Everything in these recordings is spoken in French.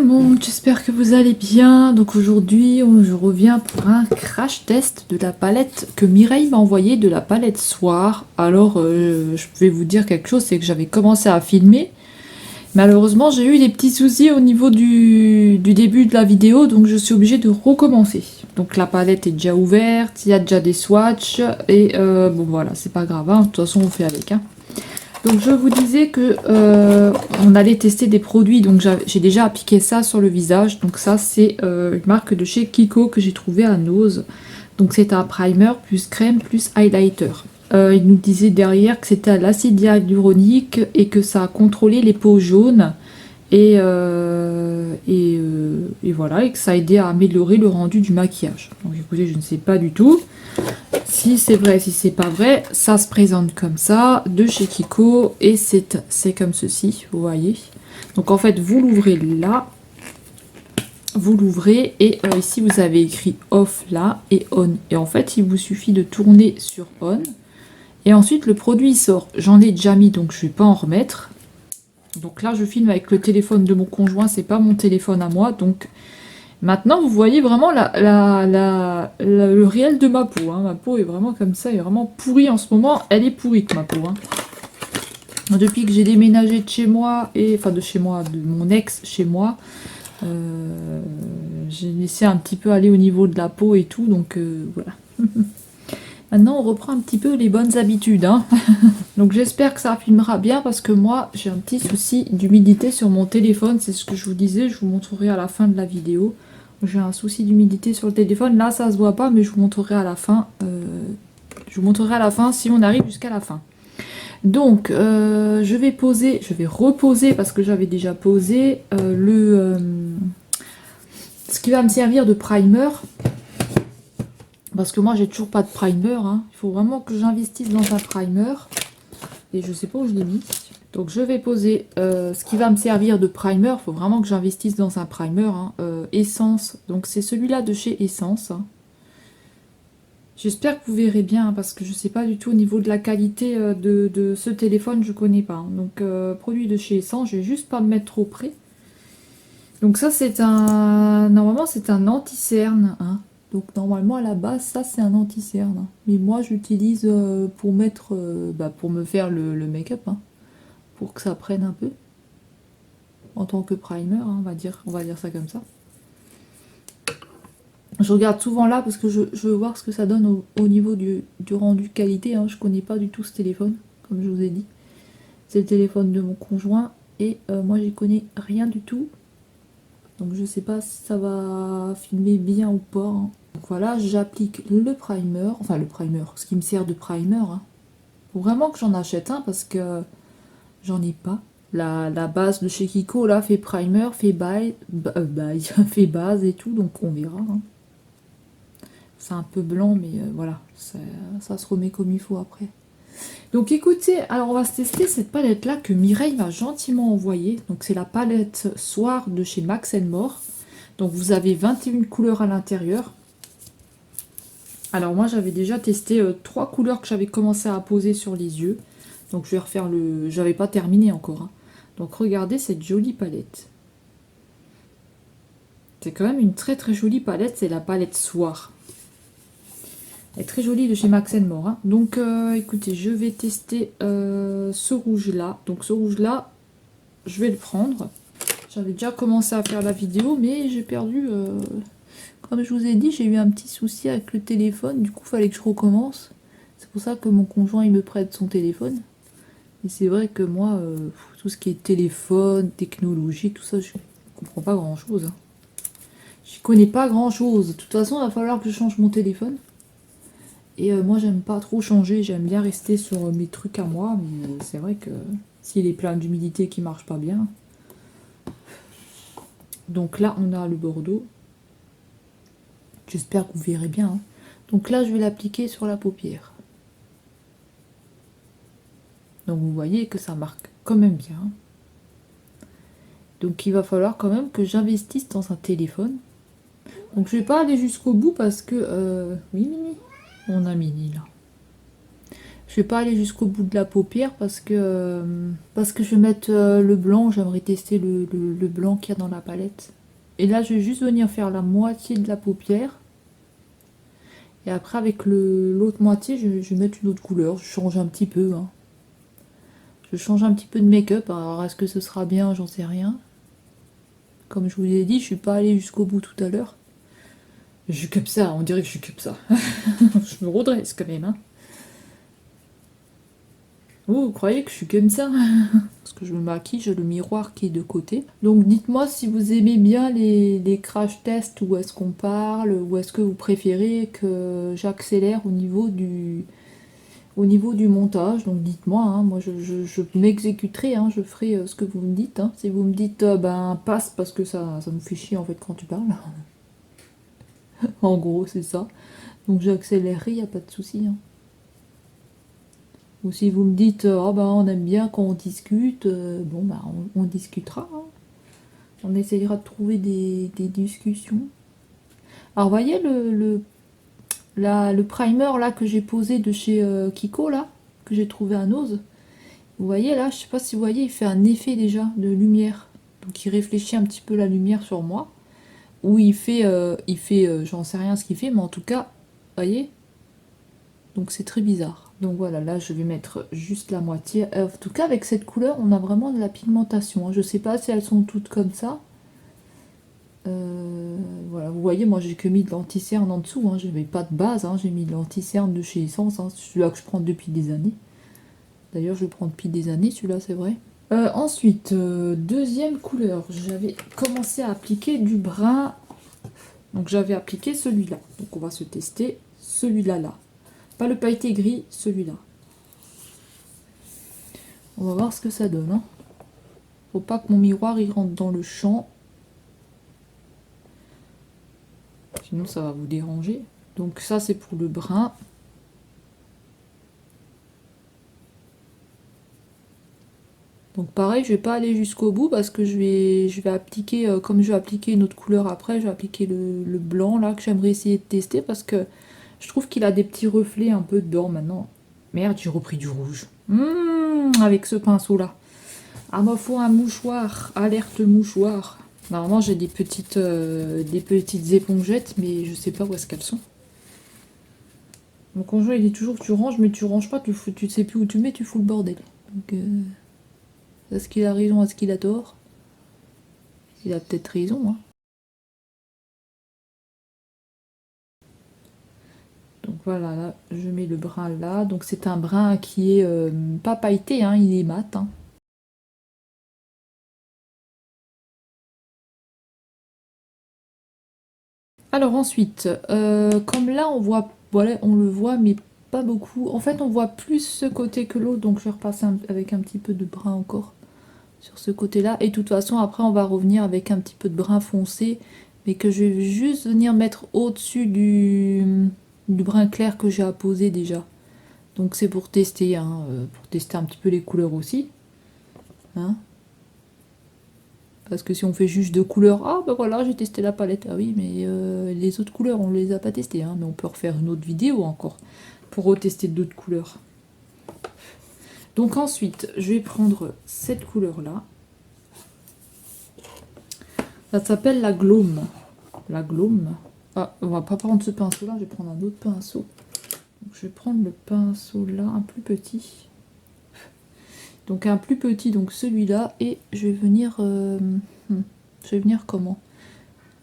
monde, j'espère que vous allez bien. Donc aujourd'hui, je reviens pour un crash test de la palette que Mireille m'a envoyée, de la palette Soir. Alors, je vais vous dire quelque chose, c'est que j'avais commencé à filmer. Malheureusement, j'ai eu des petits soucis au niveau du début de la vidéo, donc je suis obligée de recommencer. Donc la palette est déjà ouverte, il y a déjà des swatchs, et bon voilà, c'est pas grave, hein, de toute façon on fait avec. Hein. Donc je vous disais que on allait tester des produits, donc j'ai déjà appliqué ça sur le visage. Donc ça c'est une marque de chez Kiko que j'ai trouvé à Nose. Donc c'est un primer plus crème plus highlighter. Il nous disait derrière que c'était à l'acide hyaluronique et que ça a contrôlé les peaux jaunes et voilà, et que ça a aidé à améliorer le rendu du maquillage. Donc écoutez, je ne sais pas du tout. Si c'est vrai, si c'est pas vrai, ça se présente comme ça, de chez Kiko, et c'est comme ceci, vous voyez. Donc en fait, vous l'ouvrez là, vous l'ouvrez, et ici vous avez écrit off là, et on. Et en fait, il vous suffit de tourner sur on, et ensuite le produit sort. J'en ai déjà mis, donc je vais pas en remettre. Donc là, je filme avec le téléphone de mon conjoint, c'est pas mon téléphone à moi, donc... Maintenant, vous voyez vraiment le réel de ma peau. Hein. Ma peau est vraiment comme ça, elle est vraiment pourrie en ce moment. Elle est pourrie, ma peau. Hein. Depuis que j'ai déménagé de chez moi, enfin de chez moi, de mon ex chez moi, j'ai laissé un petit peu aller au niveau de la peau et tout, donc voilà. Maintenant, on reprend un petit peu les bonnes habitudes. Hein. Donc j'espère que ça filmera bien parce que moi, j'ai un petit souci d'humidité sur mon téléphone. C'est ce que je vous disais, je vous montrerai à la fin de la vidéo. J'ai un souci d'humidité sur le téléphone. Là, ça se voit pas, mais je vous montrerai à la fin. Je vous montrerai à la fin si on arrive jusqu'à la fin. Donc, je vais reposer parce que j'avais déjà posé ce qui va me servir de primer. Parce que moi, j'ai toujours pas de primer. Hein. Il faut vraiment que j'investisse dans un primer. Et je sais pas où je l'ai mis. Donc je vais poser ce qui va me servir de primer. Il faut vraiment que j'investisse dans un primer. Hein. Essence. Donc c'est celui-là de chez Essence. Hein. J'espère que vous verrez bien. Hein, parce que je sais pas du tout au niveau de la qualité de ce téléphone. Je connais pas. Hein. Donc produit de chez Essence. Je vais juste pas me mettre trop près. Donc ça c'est un... Normalement c'est un anti-cerne. Hein. Donc normalement à la base ça c'est un anti-cerne. Hein. Mais moi j'utilise pour mettre... pour me faire le make-up. Hein. Pour que ça prenne un peu en tant que primer, hein, on va dire ça comme ça. Je regarde souvent là parce que je veux voir ce que ça donne au niveau du rendu qualité. Hein. Je connais pas du tout ce téléphone, comme je vous ai dit. C'est le téléphone de mon conjoint et moi j'y connais rien du tout. Donc je sais pas si ça va filmer bien ou pas. Hein. Donc voilà, j'applique le primer, enfin le primer, ce qui me sert de primer. Hein. Faut vraiment que j'en achète un parce que j'en ai pas. La base de chez Kiko, là, fait primer, fait fait base et tout, donc on verra. Hein. C'est un peu blanc, mais voilà, ça se remet comme il faut après. Donc écoutez, alors on va se tester cette palette-là que Mireille m'a gentiment envoyée. Donc c'est la palette Soir de chez Max More. Donc vous avez 21 couleurs à l'intérieur. Alors moi j'avais déjà testé 3 couleurs que j'avais commencé à poser sur les yeux. Donc je vais refaire le... J'avais pas terminé encore. Hein. Donc regardez cette jolie palette. C'est quand même une très très jolie palette. C'est la palette Soir. Elle est très jolie de chez Max More. Hein. Donc écoutez, je vais tester ce rouge là. Donc ce rouge là, je vais le prendre. J'avais déjà commencé à faire la vidéo, mais j'ai perdu... Comme je vous ai dit, j'ai eu un petit souci avec le téléphone. Du coup, il fallait que je recommence. C'est pour ça que mon conjoint il me prête son téléphone. Et c'est vrai que moi, tout ce qui est téléphone, technologie, tout ça, je comprends pas grand chose. Hein. Je connais pas grand chose. De toute façon, il va falloir que je change mon téléphone. Et moi, j'aime pas trop changer. J'aime bien rester sur mes trucs à moi. Mais c'est vrai que s'il est plein d'humidité qui marche pas bien. Donc là, on a le Bordeaux. J'espère que vous verrez bien. Hein. Donc là, je vais l'appliquer sur la paupière. Donc vous voyez que ça marque quand même bien. Donc il va falloir quand même que j'investisse dans un téléphone. Donc je vais pas aller jusqu'au bout parce que... Oui Mini. On a Mini là. Je vais pas aller jusqu'au bout de la paupière parce que je vais mettre le blanc. J'aimerais tester le blanc qu'il y a dans la palette. Et là, je vais juste venir faire la moitié de la paupière. Et après, avec l'autre moitié, je vais mettre une autre couleur. Je change un petit peu. Hein. Je change un petit peu de make-up. Alors, est-ce que ce sera bien? J'en sais rien. Comme je vous l'ai dit, je suis pas allée jusqu'au bout tout à l'heure. Je suis comme ça, on dirait que je suis comme ça. Je me redresse quand même. Hein. Oh, vous croyez que je suis comme ça? Parce que je me maquille, j'ai le miroir qui est de côté. Donc dites-moi si vous aimez bien les crash tests, où est-ce qu'on parle, ou est-ce que vous préférez que j'accélère au niveau du montage. Donc dites-moi, hein, moi je m'exécuterai, hein, je ferai ce que vous me dites. Hein. Si vous me dites ben passe parce que ça nous fait chier en fait quand tu parles. En gros c'est ça. Donc j'accélérerai, y a pas de souci. Hein. Ou si vous me dites oh bah on aime bien quand on discute, bon bah on discutera. Hein. On essayera de trouver des discussions. Alors vous voyez le primer là que j'ai posé de chez Kiko là, que j'ai trouvé à Nose. Vous voyez là, je sais pas si vous voyez, il fait un effet déjà de lumière. Donc il réfléchit un petit peu la lumière sur moi. Ou j'en sais rien ce qu'il fait, mais en tout cas, vous voyez. Donc c'est très bizarre. Donc voilà, là je vais mettre juste la moitié. En tout cas avec cette couleur, on a vraiment de la pigmentation. Hein. Je sais pas si elles sont toutes comme ça. Voilà, vous voyez, moi j'ai que mis de l'anti-cerne en dessous. Hein. J'avais pas de base, hein. J'ai mis de l'anti-cerne de chez Essence. Hein. Celui-là que je prends depuis des années. D'ailleurs, je le prends depuis des années, celui-là, c'est vrai. Ensuite, deuxième couleur, j'avais commencé à appliquer du brun. Donc j'avais appliqué celui-là. Donc on va se tester celui-là là. Pas le pailleté gris, celui-là. On va voir ce que ça donne. Hein. Faut pas que mon miroir il rentre dans le champ. Sinon ça va vous déranger. Donc ça c'est pour le brun. Donc pareil, je vais pas aller jusqu'au bout parce que je vais appliquer, comme je vais appliquer une autre couleur après, je vais appliquer le blanc là que j'aimerais essayer de tester parce que je trouve qu'il a des petits reflets un peu dedans maintenant. Merde, j'ai repris du rouge. Avec ce pinceau là. Ah bah faut un mouchoir, alerte mouchoir. Normalement j'ai des petites épongettes mais je sais pas où est-ce qu'elles sont. Mon conjoint il dit toujours tu ranges mais tu ranges pas, tu sais plus où tu mets, tu fous le bordel. Donc est-ce qu'il a raison, est-ce qu'il a tort? Il a peut-être raison. Hein. Donc voilà, là je mets le brun là. Donc c'est un brun qui est pas pailleté, hein, il est mat. Hein. Alors ensuite, comme là on voit, voilà, on le voit mais pas beaucoup. En fait on voit plus ce côté que l'autre, donc je vais repasser avec un petit peu de brun encore sur ce côté-là. Et de toute façon après on va revenir avec un petit peu de brun foncé, mais que je vais juste venir mettre au-dessus du brun clair que j'ai apposé déjà. Donc c'est pour tester, hein, pour tester un petit peu les couleurs aussi. Hein. Parce que si on fait juste deux couleurs, ah bah voilà, j'ai testé la palette. Ah oui, mais les autres couleurs, on les a pas testées. Hein, mais on peut refaire une autre vidéo encore pour retester d'autres couleurs. Donc ensuite, je vais prendre cette couleur-là. Ça s'appelle la Glaume. La Glaume. Ah, on va pas prendre ce pinceau-là, je vais prendre un autre pinceau. Donc, je vais prendre le pinceau là, un plus petit. Donc un plus petit, donc celui-là, et je vais venir... je vais venir comment?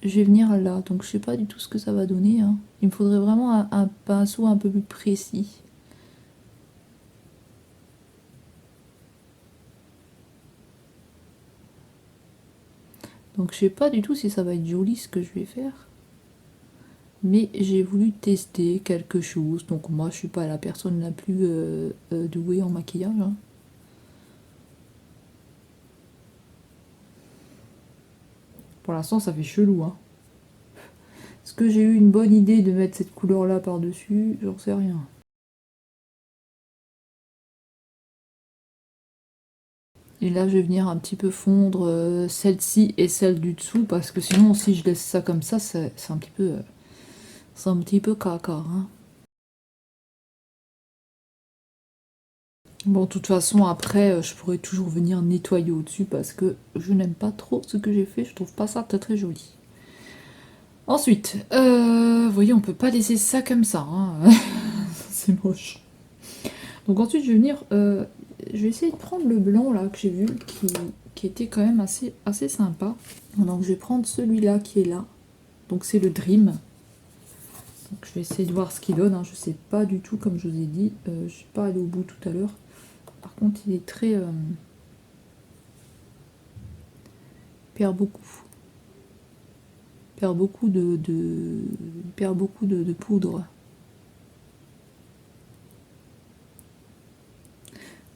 Je vais venir là, donc je sais pas du tout ce que ça va donner. Hein. Il me faudrait vraiment un pinceau un peu plus précis. Donc je sais pas du tout si ça va être joli ce que je vais faire. Mais j'ai voulu tester quelque chose. Donc moi je suis pas la personne la plus douée en maquillage. Hein. Pour l'instant ça fait chelou. Hein. Est-ce que j'ai eu une bonne idée de mettre cette couleur là par dessus? J'en sais rien. Et là, je vais venir un petit peu fondre celle-ci et celle du dessous, parce que sinon, si je laisse ça comme ça, c'est un petit peu caca. Hein. Bon, de toute façon, après, je pourrais toujours venir nettoyer au-dessus, parce que je n'aime pas trop ce que j'ai fait, je trouve pas ça très très joli. Ensuite, vous voyez, on peut pas laisser ça comme ça, hein. C'est moche. Donc ensuite, je vais venir, je vais essayer de prendre le blanc là que j'ai vu, qui était quand même assez sympa. Donc je vais prendre celui-là qui est là. Donc c'est le Dream. Donc je vais essayer de voir ce qu'il donne, hein. Je sais pas du tout, comme je vous ai dit, je suis pas allée au bout tout à l'heure. Par contre, il est très... il perd beaucoup. Il perd beaucoup il perd beaucoup de poudre.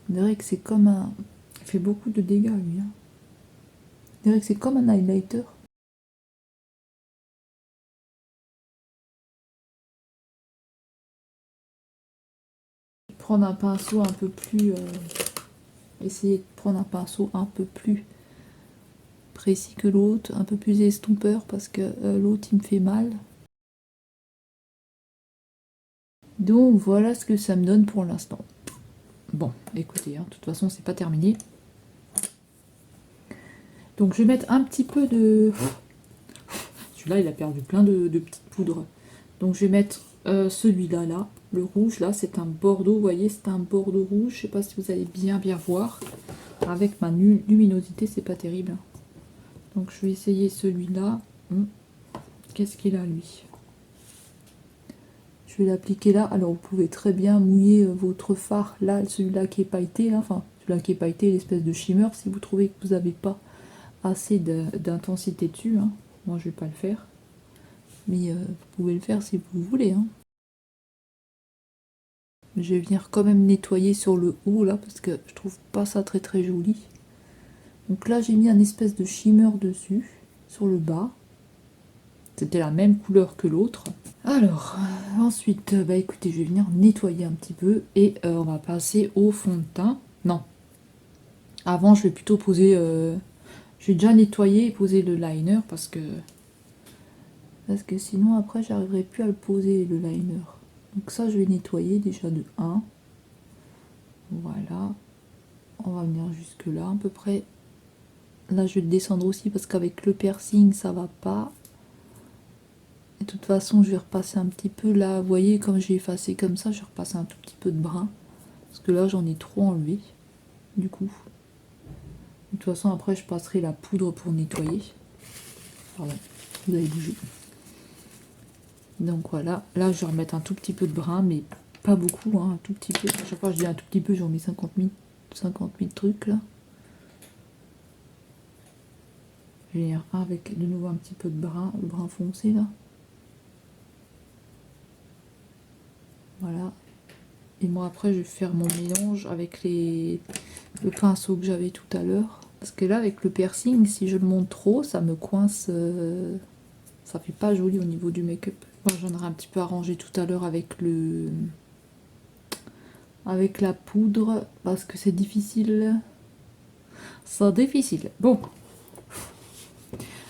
On dirait que c'est comme un... Il fait beaucoup de dégâts, lui. Hein. On dirait que c'est comme un highlighter. Prendre un pinceau un peu plus... essayer de prendre un pinceau un peu plus précis que l'autre, un peu plus estompeur, parce que l'autre, il me fait mal. Donc, voilà ce que ça me donne pour l'instant. Bon, écoutez, hein, de toute façon, c'est pas terminé. Donc, je vais mettre un petit peu de... Celui-là, il a perdu plein de petites poudres. Donc, je vais mettre celui-là, là. Le rouge, là, c'est un bordeaux. Vous voyez, c'est un bordeaux rouge. Je sais pas si vous allez bien voir. Avec ma luminosité, c'est pas terrible. Donc, je vais essayer celui-là. Qu'est-ce qu'il a, lui? Je vais l'appliquer là. Alors, vous pouvez très bien mouiller votre fard. Là, celui-là qui est pailleté. Là. Enfin, celui-là qui est pailleté, l'espèce de shimmer. Si vous trouvez que vous n'avez pas assez d'intensité dessus. Hein. Moi, je vais pas le faire. Mais vous pouvez le faire si vous voulez. Hein. Je vais venir quand même nettoyer sur le haut là parce que je trouve pas ça très très joli. Donc là j'ai mis un espèce de shimmer dessus, sur le bas. C'était la même couleur que l'autre. Alors, ensuite, bah écoutez, je vais venir nettoyer un petit peu et on va passer au fond de teint. Non. Avant je vais plutôt poser... je vais déjà nettoyer et poser le liner parce que sinon après j'arriverai plus à le poser le liner. Donc ça je vais nettoyer déjà de 1. Voilà. On va venir jusque là à peu près. Là je vais le descendre aussi parce qu'avec le piercing ça va pas. Et de toute façon je vais repasser un petit peu là. Vous voyez comme j'ai effacé comme ça, je vais repasser un tout petit peu de brun. Parce que là j'en ai trop enlevé. Du coup. De toute façon après je passerai la poudre pour nettoyer. Pardon, vous avez bougé. Donc voilà, là je vais remettre un tout petit peu de brun, mais pas beaucoup, hein, un tout petit peu. À chaque fois je dis un tout petit peu, j'en mets 50 000 trucs là. Je vais venir avec de nouveau un petit peu de brun, le brun foncé là. Voilà. Et moi après je vais faire mon mélange avec le pinceau que j'avais tout à l'heure. Parce que là avec le piercing, si je le monte trop, ça me coince. Ça fait pas joli au niveau du make-up. Moi j'en aurais un petit peu arrangé tout à l'heure avec la poudre. Parce que c'est difficile. C'est difficile. Bon.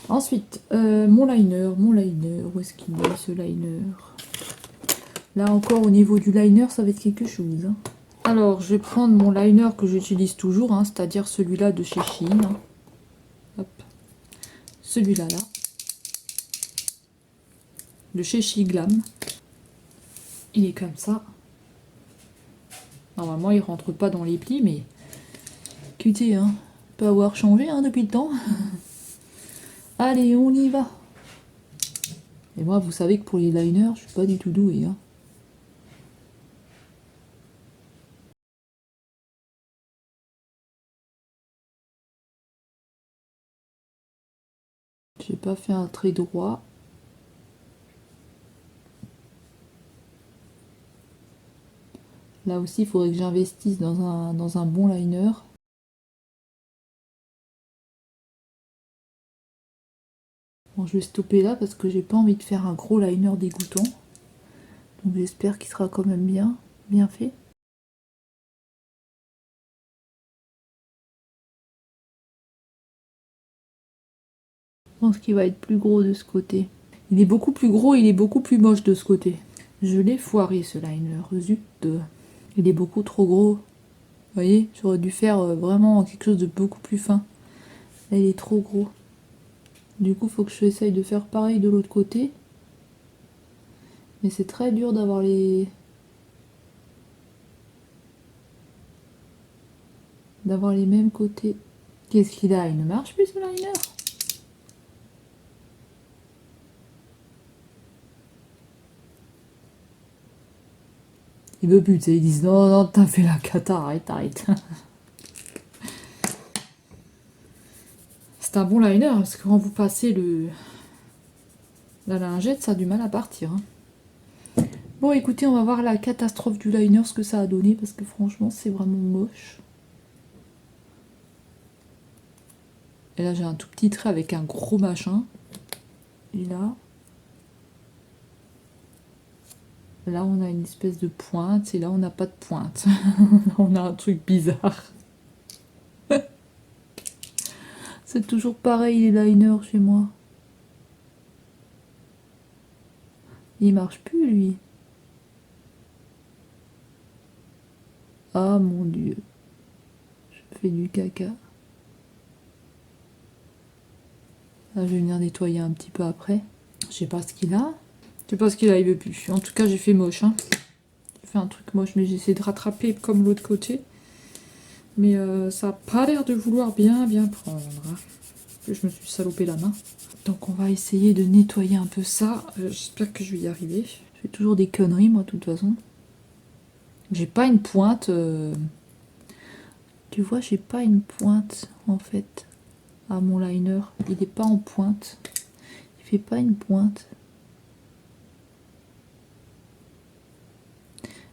Ensuite, mon liner. Où est-ce qu'il est ce liner? Là encore au niveau du liner, ça va être quelque chose. Hein. Alors, je vais prendre mon liner que j'utilise toujours, hein, c'est-à-dire celui-là de chez Shein. Hop. Celui-là, là. De chez Shiglam. Il est comme ça. Normalement, il rentre pas dans les plis, mais... Écoutez, hein, peut avoir changé hein, depuis le temps. Allez, on y va. Et moi, vous savez que pour les liners, je suis pas du tout douée. Hein. J'ai pas fait un trait droit. Là aussi, il faudrait que j'investisse dans un bon liner. Bon, je vais stopper là parce que j'ai pas envie de faire un gros liner dégoûtant. Donc j'espère qu'il sera quand même bien fait. Je pense qu'il va être plus gros de ce côté. Il est beaucoup plus gros, il est beaucoup plus moche de ce côté. Je l'ai foiré ce liner, zut. Il est beaucoup trop gros. Vous voyez, j'aurais dû faire vraiment quelque chose de beaucoup plus fin. Là, il est trop gros. Du coup, faut que j'essaye de faire pareil de l'autre côté. Mais c'est très dur d'avoir les... mêmes côtés. Qu'est-ce qu'il a? Il ne marche plus ce liner? Il veut plus, tu sais, ils disent non, non, t'as fait la cata, arrête. C'est un bon liner, parce que quand vous passez la lingette, ça a du mal à partir. Hein. Bon, écoutez, on va voir la catastrophe du liner, ce que ça a donné, parce que franchement, c'est vraiment moche. Et là, j'ai un tout petit trait avec un gros machin. Et là... Là, on a une espèce de pointe, et là, on n'a pas de pointe. On a un truc bizarre. C'est toujours pareil, les liners, chez moi. Il marche plus, lui. Ah, mon Dieu. Je fais du caca. Là, je vais venir nettoyer un petit peu après. Je sais pas ce qu'il a. Je sais pas ce qu'il a, il veut plus. En tout cas, j'ai fait moche. Hein. J'ai fait un truc moche, mais j'ai essayé de rattraper comme l'autre côté. Mais ça a pas l'air de vouloir bien prendre. Hein. Je me suis salopé la main. Donc on va essayer de nettoyer un peu ça. J'espère que je vais y arriver. Je fais toujours des conneries, moi, de toute façon. J'ai pas une pointe. Tu vois, j'ai pas une pointe, en fait, à mon liner. Il est pas en pointe. Il fait pas une pointe.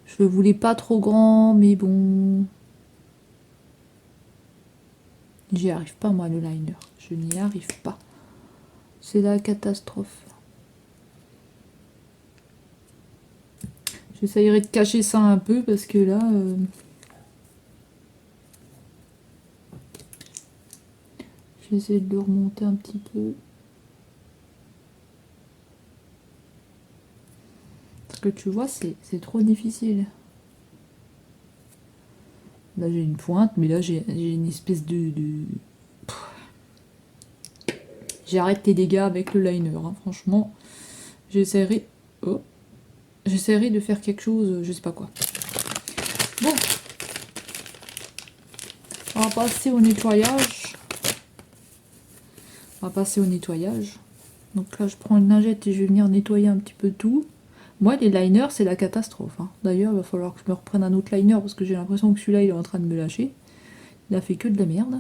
Je le voulais pas trop grand, mais bon... J'y arrive pas, moi, le liner. Je n'y arrive pas. C'est la catastrophe. J'essayerai de cacher ça un peu, parce que là... J'essaie de le remonter un petit peu. Parce que tu vois, c'est trop difficile. Là, j'ai une pointe, mais là, j'ai une espèce de... J'arrête tes dégâts avec le liner, hein. Franchement. J'essaierai... Oh. J'essaierai de faire quelque chose, je sais pas quoi. Bon. On va passer au nettoyage. Donc là, je prends une lingette et je vais venir nettoyer un petit peu tout. Moi, les liners, c'est la catastrophe. Hein. D'ailleurs, il va falloir que je me reprenne un autre liner parce que j'ai l'impression que celui-là, il est en train de me lâcher. Il a fait que de la merde.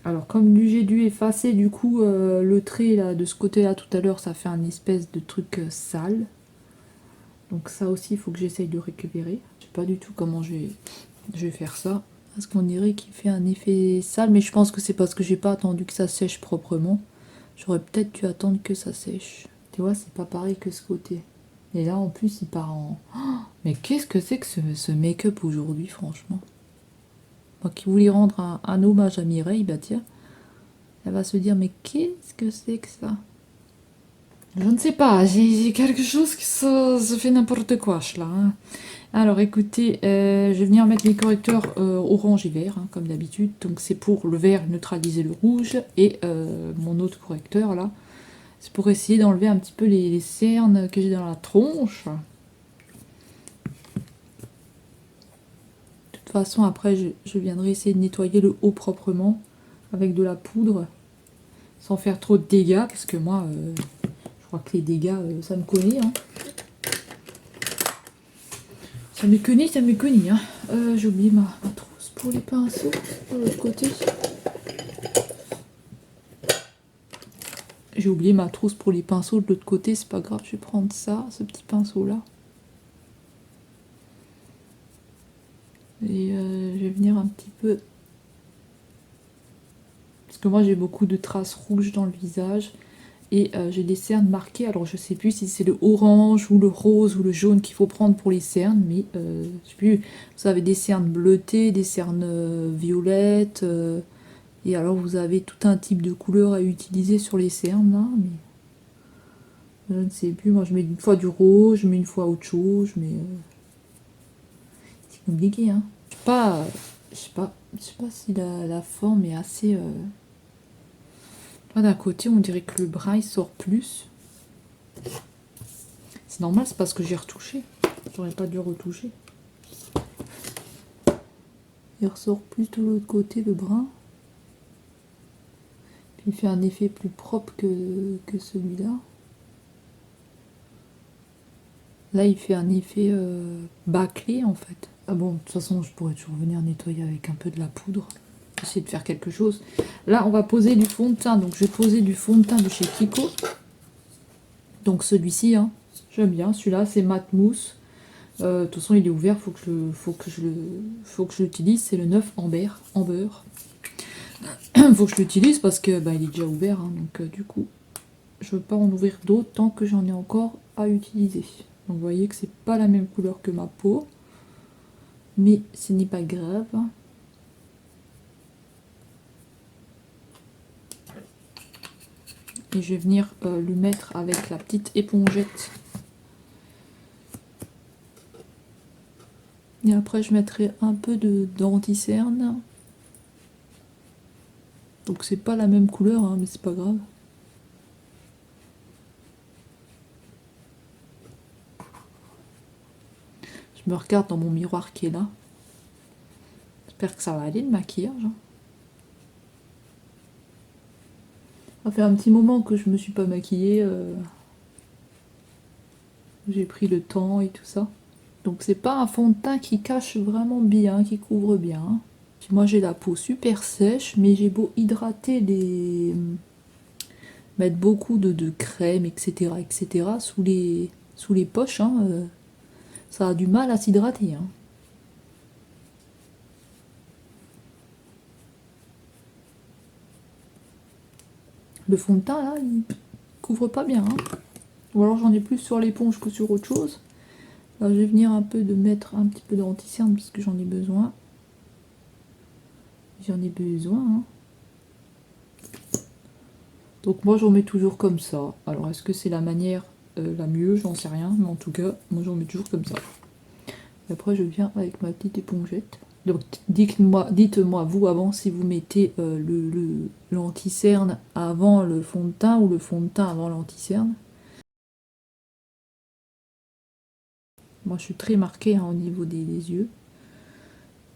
Alors, comme j'ai dû effacer du coup le trait là, de ce côté-là tout à l'heure, ça fait un espèce de truc sale. Donc ça aussi, il faut que j'essaye de récupérer. Je sais pas du tout comment je vais faire ça. Parce qu'on dirait qu'il fait un effet sale, mais je pense que c'est parce que j'ai pas attendu que ça sèche proprement. J'aurais peut-être dû attendre que ça sèche. Tu vois, c'est pas pareil que ce côté. Et là, en plus, il part en... Oh, mais qu'est-ce que c'est que ce make-up aujourd'hui, franchement? Moi qui voulais rendre un hommage à Mireille, bah tiens, elle va se dire, mais qu'est-ce que c'est que ça? Je ne sais pas, j'ai quelque chose qui se fait n'importe quoi, là. Hein. Alors écoutez, je vais venir mettre mes correcteurs orange et vert, hein, comme d'habitude. Donc c'est pour le vert neutraliser le rouge, et mon autre correcteur là, c'est pour essayer d'enlever un petit peu les cernes que j'ai dans la tronche. De toute façon, après, je viendrai essayer de nettoyer le haut proprement, avec de la poudre, sans faire trop de dégâts, parce que moi, je crois que les dégâts, ça me connaît. Hein. Ça me connaît. Hein. J'ai oublié ma trousse pour les pinceaux, de l'autre côté. J'ai oublié ma trousse pour les pinceaux de l'autre côté, c'est pas grave, je vais prendre ça, ce petit pinceau là. Et je vais venir un petit peu... Parce que moi j'ai beaucoup de traces rouges dans le visage. Et j'ai des cernes marquées, alors je sais plus si c'est le orange ou le rose ou le jaune qu'il faut prendre pour les cernes. Mais je sais plus, vous avez des cernes bleutées, des cernes violettes. Et alors vous avez tout un type de couleur à utiliser sur les cernes là. Mais je ne sais plus, moi je mets une fois du rose, je mets une fois autre chose, mais... C'est compliqué, hein. Je sais pas si la forme est assez Là, d'un côté, on dirait que le bras il sort plus. C'est normal, c'est parce que j'ai retouché. J'aurais pas dû retoucher. Il ressort plus de l'autre côté, le bras. Puis il fait un effet plus propre que celui-là. Là, il fait un effet bâclé, en fait. Ah bon, de toute façon, je pourrais toujours venir nettoyer avec un peu de la poudre. Essayer de faire quelque chose. Là, on va poser du fond de teint. Donc, je vais poser du fond de teint de chez Kiko. Donc, celui-ci, hein, j'aime bien. Celui-là, c'est mat mousse. De toute façon, il est ouvert. Faut que je l'utilise. C'est le 9 Amber. Faut que je l'utilise parce que bah, il est déjà ouvert. Hein, donc, du coup, je veux pas en ouvrir d'autres tant que j'en ai encore à utiliser. Donc, vous voyez que c'est pas la même couleur que ma peau. Mais ce n'est pas grave. Et je vais venir le mettre avec la petite épongette. Et après, je mettrai un peu d'anti-cerne. Donc, c'est pas la même couleur, hein, mais c'est pas grave. Je me regarde dans mon miroir qui est là. J'espère que ça va aller le maquillage. Ça fait un petit moment que je me suis pas maquillée. J'ai pris le temps et tout ça. Donc c'est pas un fond de teint qui cache vraiment bien, qui couvre bien. Puis moi j'ai la peau super sèche, mais j'ai beau hydrater mettre beaucoup de crème, etc. sous les poches, hein, ça a du mal à s'hydrater. Hein. Le fond de teint là, il couvre pas bien. Hein. Ou alors j'en ai plus sur l'éponge que sur autre chose. Là, je vais venir un peu de mettre un petit peu d'anti-cerne parce que j'en ai besoin. J'en ai besoin. Hein. Donc moi j'en mets toujours comme ça. Alors est-ce que c'est la manière la mieux? J'en sais rien. Mais en tout cas, moi j'en mets toujours comme ça. Et après je viens avec ma petite épongette. Donc dites-moi vous avant si vous mettez l'anti-cerne avant le fond de teint ou le fond de teint avant l'anti-cerne. Moi je suis très marquée hein, au niveau des yeux,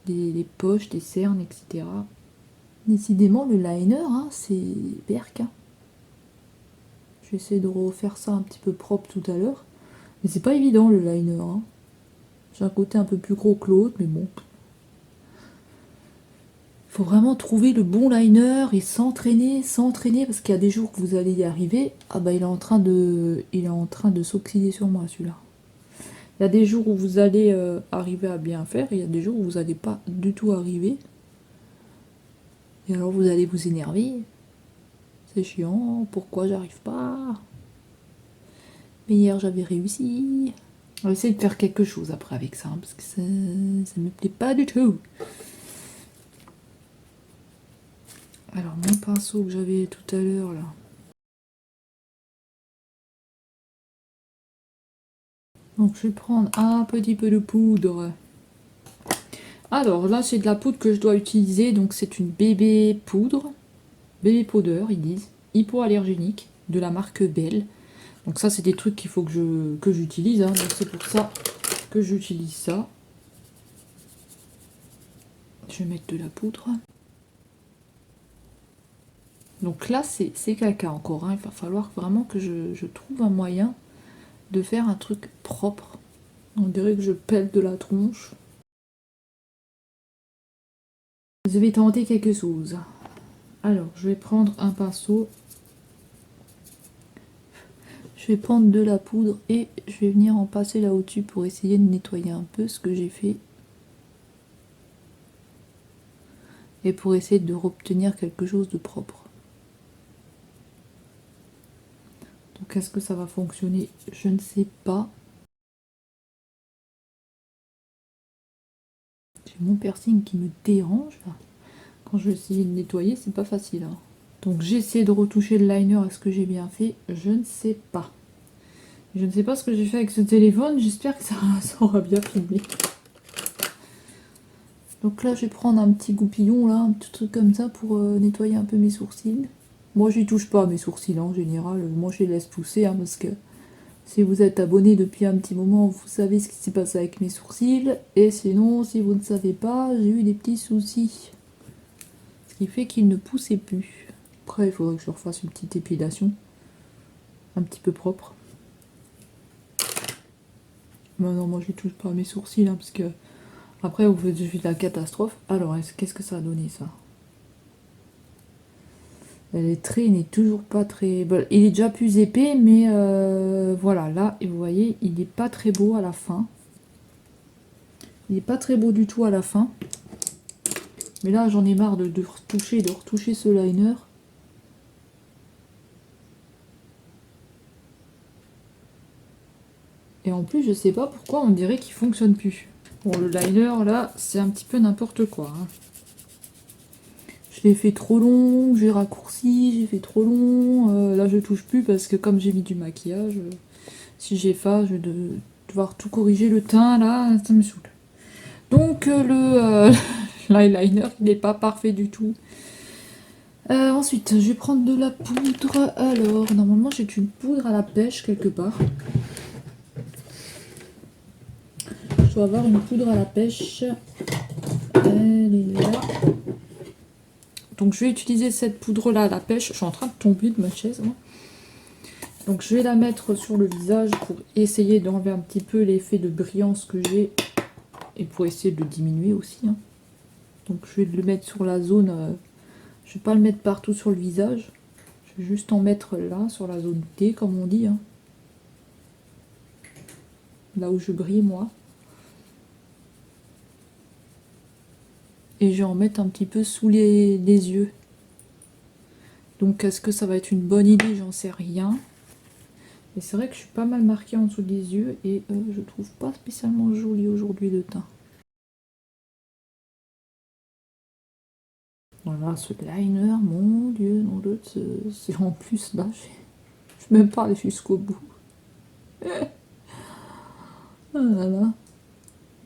des poches, des cernes, etc. Décidément le liner, hein, c'est berk. Hein. Je vais essayer de refaire ça un petit peu propre tout à l'heure. Mais c'est pas évident le liner. Hein. J'ai un côté un peu plus gros que l'autre, mais bon. Faut vraiment trouver le bon liner et s'entraîner, parce qu'il y a des jours que vous allez y arriver. Ah bah il est en train de s'oxyder sur moi celui-là. Il y a des jours où vous allez arriver à bien faire, et il y a des jours où vous n'allez pas du tout arriver. Et alors vous allez vous énerver. C'est chiant, pourquoi j'arrive pas? Mais hier j'avais réussi. On va essayer de faire quelque chose après avec ça, hein, parce que ça me plaît pas du tout. Alors mon pinceau que j'avais tout à l'heure là. Donc je vais prendre un petit peu de poudre. Alors là c'est de la poudre que je dois utiliser, donc c'est une bébé poudre. Bébé powder ils disent. Hypoallergénique de la marque Belle. Donc ça c'est des trucs qu'il faut que j'utilise, hein, donc c'est pour ça que j'utilise ça. Je vais mettre de la poudre. Donc là c'est caca encore, hein. Il va falloir vraiment que je trouve un moyen de faire un truc propre. On dirait que je pèle de la tronche. Je vais tenter quelque chose. Alors je vais prendre un pinceau. Je vais prendre de la poudre et je vais venir en passer là au-dessus pour essayer de nettoyer un peu ce que j'ai fait. Et pour essayer de obtenir quelque chose de propre. Donc est-ce que ça va fonctionner? Je ne sais pas. J'ai mon piercing qui me dérange là. Quand je vais essayer de nettoyer, c'est pas facile. Hein. Donc j'essaie de retoucher le liner. Est-ce que j'ai bien fait? Je ne sais pas. Je ne sais pas ce que j'ai fait avec ce téléphone. J'espère que ça aura bien filmé. Donc là, je vais prendre un petit goupillon, là, un petit truc comme ça pour nettoyer un peu mes sourcils. Moi, j'y touche pas à mes sourcils en général. Moi, je les laisse pousser hein, parce que si vous êtes abonné depuis un petit moment, vous savez ce qui s'est passé avec mes sourcils. Et sinon, si vous ne savez pas, j'ai eu des petits soucis. Ce qui fait qu'ils ne poussaient plus. Après, il faudrait que je leur fasse une petite épilation. Un petit peu propre. Mais non, moi, je touche pas à mes sourcils hein, parce que après, vous faites de la catastrophe. Alors, qu'est-ce que ça a donné ça? Le trait n'est toujours pas très... Bon, il est déjà plus épais, mais voilà, là, et vous voyez, il n'est pas très beau à la fin. Il n'est pas très beau du tout à la fin. Mais là, j'en ai marre de retoucher ce liner. Et en plus, je sais pas pourquoi on dirait qu'il fonctionne plus. Bon, le liner, là, c'est un petit peu n'importe quoi. Hein. Je l'ai fait trop long, j'ai raccourci, j'ai fait trop long. Là, je touche plus parce que comme j'ai mis du maquillage, si j'efface, je vais devoir tout corriger. Le teint, là, ça me saoule. Donc, l'eyeliner, il n'est pas parfait du tout. Ensuite, je vais prendre de la poudre. Alors, normalement, j'ai une poudre à la pêche quelque part. Je dois avoir une poudre à la pêche. Elle est là. Donc, je vais utiliser cette poudre-là à la pêche. Je suis en train de tomber de ma chaise, moi. Donc, je vais la mettre sur le visage pour essayer d'enlever un petit peu l'effet de brillance que j'ai. Et pour essayer de le diminuer aussi. Hein. Donc, je vais le mettre sur la zone... je vais pas le mettre partout sur le visage. Je vais juste en mettre là, sur la zone T, comme on dit. Hein. Là où je brille, moi. Et je vais en mettre un petit peu sous les yeux. Donc, est-ce que ça va être une bonne idée? J'en sais rien. Et c'est vrai que je suis pas mal marquée en dessous des yeux. Et je trouve pas spécialement joli aujourd'hui le teint. Voilà, ce liner, mon Dieu, non d'autre, c'est en plus là. Je vais même pas aller jusqu'au bout. Ah là là.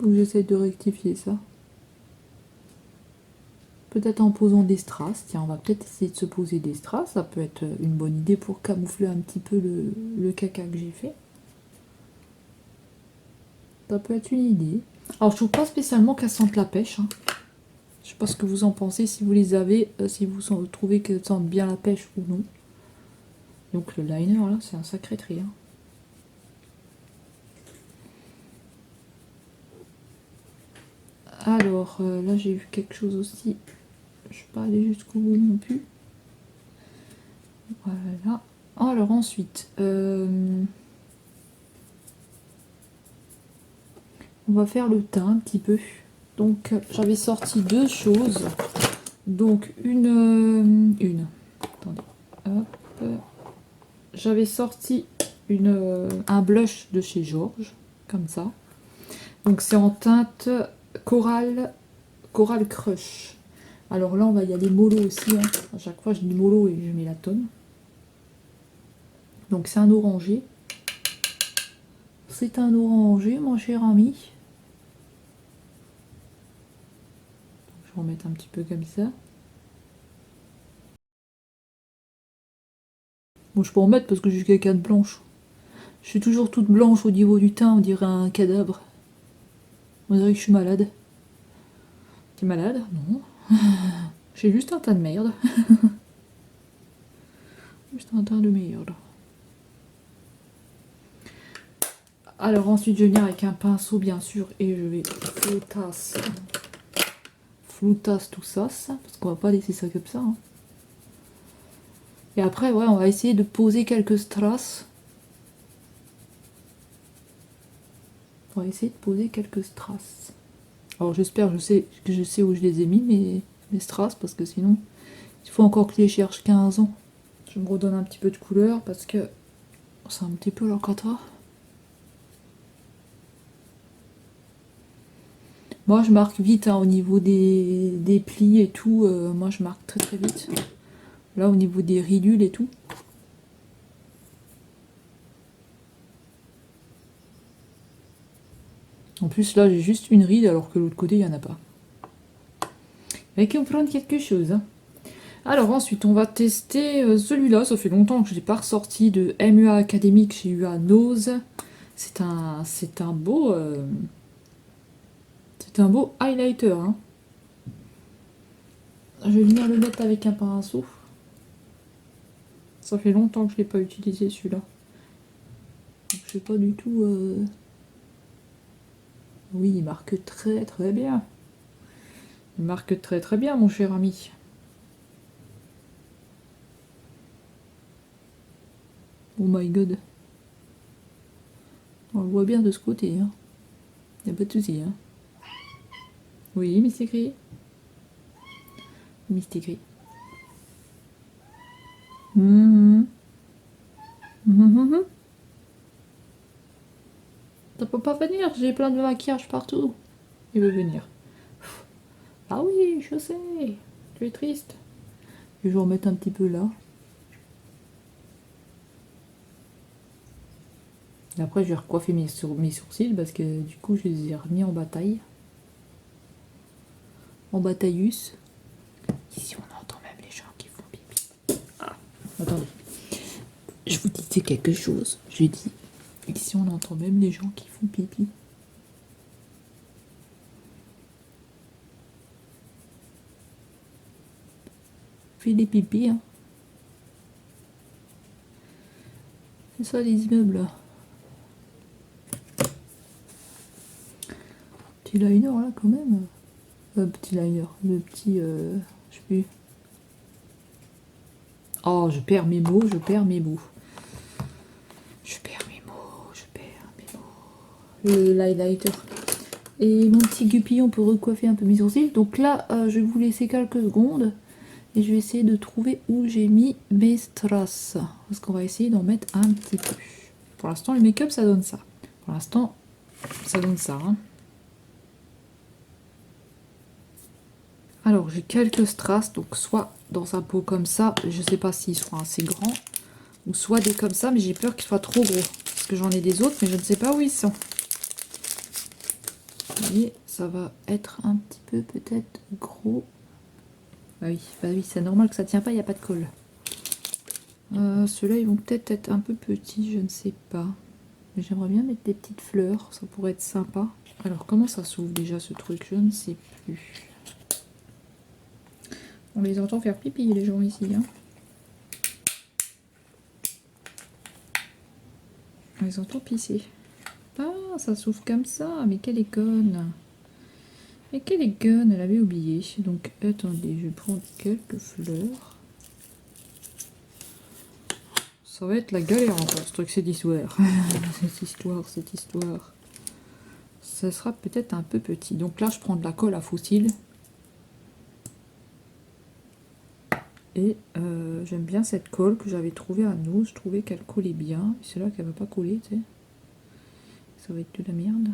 Donc j'essaie de rectifier ça. Peut-être en posant des strass. Tiens, on va peut-être essayer de se poser des strass. Ça peut être une bonne idée pour camoufler un petit peu le caca que j'ai fait. Ça peut être une idée. Alors je trouve pas spécialement qu'elles sentent la pêche. Hein. Je sais pas ce que vous en pensez, si vous les avez, si vous trouvez qu'elles sentent bien la pêche ou non. Donc le liner là, c'est un sacré tri. Hein. Alors, là j'ai vu quelque chose aussi. Je ne suis pas allée jusqu'au bout non plus. Voilà. Alors ensuite, on va faire le teint un petit peu. Donc j'avais sorti deux choses. Donc attendez. Hop. J'avais sorti un blush de chez Georges, comme ça. Donc c'est en teinte Coral Crush. Alors là, on va y aller mollo aussi. Hein. À chaque fois, je dis mollo et je mets la tonne. Donc c'est un orangé. C'est un orangé, mon cher ami. Je vais en mettre un petit peu comme ça. Bon, je peux en mettre parce que je suis quelqu'un de blanche. Je suis toujours toute blanche au niveau du teint, on dirait un cadavre. On dirait que je suis malade. T'es malade? Non. J'ai juste un teint de merde. Juste un teint de merde. Alors ensuite je viens avec un pinceau bien sûr et je vais floutasse tout ça, parce qu'on va pas laisser ça comme ça. Hein. Et après ouais on va essayer de poser quelques strass. On va essayer de poser quelques strass. Alors j'espère que je sais où je les ai mis mes strass parce que sinon il faut encore que je les cherche 15 ans. Je me redonne un petit peu de couleur parce que c'est un petit peu la cata. Moi je marque vite hein, au niveau des plis et tout, moi je marque très très vite. Là au niveau des ridules et tout. En plus là j'ai juste une ride alors que l'autre côté il n'y en a pas. Il va comprendre quelque chose. Hein. Alors ensuite, on va tester celui-là. Ça fait longtemps que je l'ai pas ressorti de MUA Academy que j'ai eu à Nose. C'est un beau... c'est un beau highlighter. Hein. Je vais venir le mettre avec un pinceau. Ça fait longtemps que je l'ai pas utilisé celui-là. Donc, je sais pas du tout... Oui, il marque très très bien. Il marque très très bien, mon cher ami. Oh my god. On le voit bien de ce côté. Hein. Y a pas de souci. Hein. Oui, mais c'est gris. Mais c'est gris. Ça peut pas venir, j'ai plein de maquillage partout. Il veut venir. Ah oui, je sais. Tu es triste. Je vais remettre un petit peu là. Et après, je vais recoiffer mes sourcils parce que du coup, je les ai remis en bataille. En bataillus. Ici, on entend même les gens qui font pipi. Ah, attendez. Je vous disais quelque chose. J'ai dit. Ici, on entend même les gens qui font pipi. Fais des pipis, hein. C'est ça, les immeubles, là. Petit liner, là, quand même. Petit liner. Le petit... je sais plus. Oh, je perds mes mots, je perds mes mots. Je perds mes mots, je perds mes mots. Le highlighter. Et mon petit gupillon pour recoiffer un peu mes sourcils. Donc là, je vais vous laisser quelques secondes. Et je vais essayer de trouver où j'ai mis mes strass. Parce qu'on va essayer d'en mettre un petit peu. Pour l'instant, le make-up, ça donne ça. Pour l'instant, ça donne ça. Hein. Alors, j'ai quelques strass. Donc, soit dans un pot comme ça. Je sais pas s'ils seront assez grands. Ou soit des comme ça. Mais j'ai peur qu'ils soient trop gros. Parce que j'en ai des autres, mais je ne sais pas où ils sont. Vous voyez, ça va être un petit peu peut-être gros. Bah oui, c'est normal que ça tient pas, il n'y a pas de colle. Ceux-là, ils vont peut-être être un peu petits, je ne sais pas. Mais j'aimerais bien mettre des petites fleurs, ça pourrait être sympa. Alors, comment ça s'ouvre déjà ce truc? Je ne sais plus. On les entend faire pipi, les gens ici. Hein. On les entend pisser. Ah, ça s'ouvre comme ça, mais quelle est conne. Mais quelle est conne, elle avait oublié. Donc, attendez, je vais prendre quelques fleurs. Ça va être la galère encore, ce truc, cette histoire. cette histoire. Ça sera peut-être un peu petit. Donc là, je prends de la colle à fossile. Et j'aime bien cette colle que j'avais trouvée à nous. Je trouvais qu'elle collait bien. C'est là qu'elle va pas coller, tu sais. Ça va être de la merde.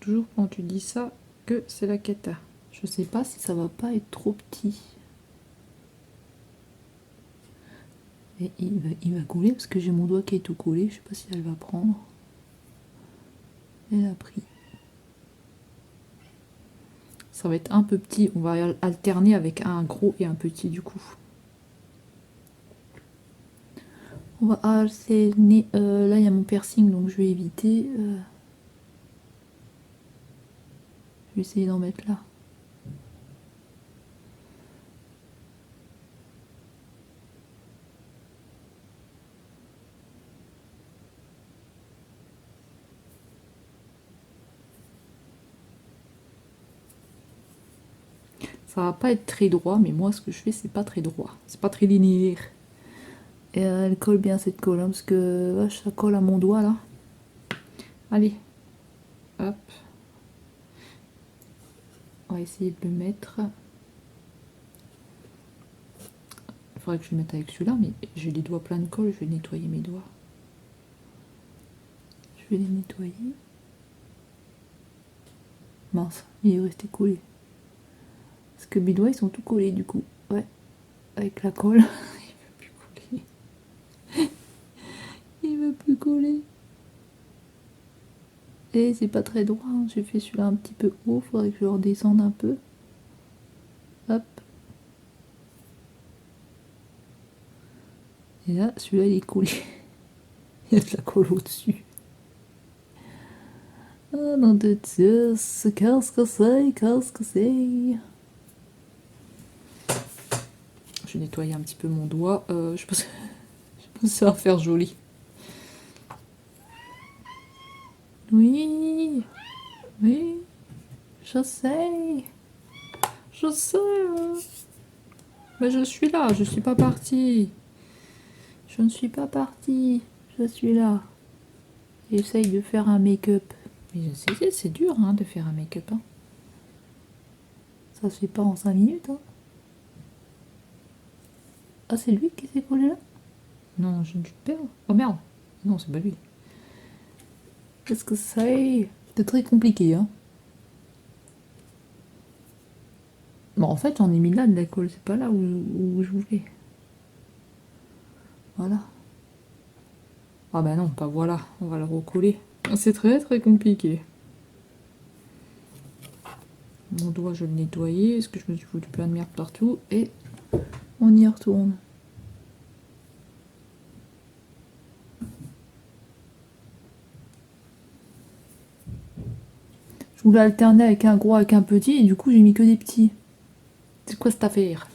Toujours quand tu dis ça, que c'est la cata. Je sais pas si ça va pas être trop petit. Et il va couler parce que j'ai mon doigt qui est tout collé. Je sais pas si elle va prendre. Elle a pris. Ça va être un peu petit. On va alterner avec un gros et un petit du coup. On va alterner. Là, il y a mon piercing, donc je vais éviter. Je vais essayer d'en mettre là. Ça va pas être très droit, mais moi, ce que je fais, c'est pas très droit. C'est pas très linéaire. Et elle colle bien cette colle, hein, parce que vache, ça colle à mon doigt là. Allez, hop. On va essayer de le mettre. Il faudrait que je le mette avec celui-là, mais j'ai les doigts pleins de colle, je vais nettoyer mes doigts. Je vais les nettoyer. Mince, il est resté collé. Parce que mes doigts, ils sont tout collés du coup. Ouais, avec la colle. Il veut plus coller. Il veut plus coller. Et c'est pas très droit, hein. J'ai fait celui-là un petit peu haut, faudrait que je redescende un peu. Et là, celui-là, il est collé. Il y a de la colle au-dessus. Ah non de Dieu, qu'est-ce que c'est? Qu'est-ce que c'est? Je vais nettoyer un petit peu mon doigt. Je pense que ça va faire joli. Oui, oui, je sais. Je sais. Mais je suis là, je suis pas partie. Je ne suis pas partie. Je suis là. J'essaye de faire un make-up. Mais je sais, c'est dur hein, de faire un make-up. Hein. Ça se fait pas en 5 minutes. Hein. Ah, c'est lui qui s'est collé là? Non, je ne suis pas. Oh merde. Non, c'est pas lui. Qu'est-ce que c'est? C'est très compliqué. Hein. Bon, en fait, j'en ai mis là de la colle. C'est pas là où je voulais. Voilà. Ah bah non, pas voilà. On va le recoller. C'est très très compliqué. Mon doigt, je vais le nettoyer. Est-ce que je me suis foutu plein de merde partout? Et on y retourne. Je voulais alterner avec un gros, avec un petit, et du coup, j'ai mis que des petits. C'est quoi cette affaire?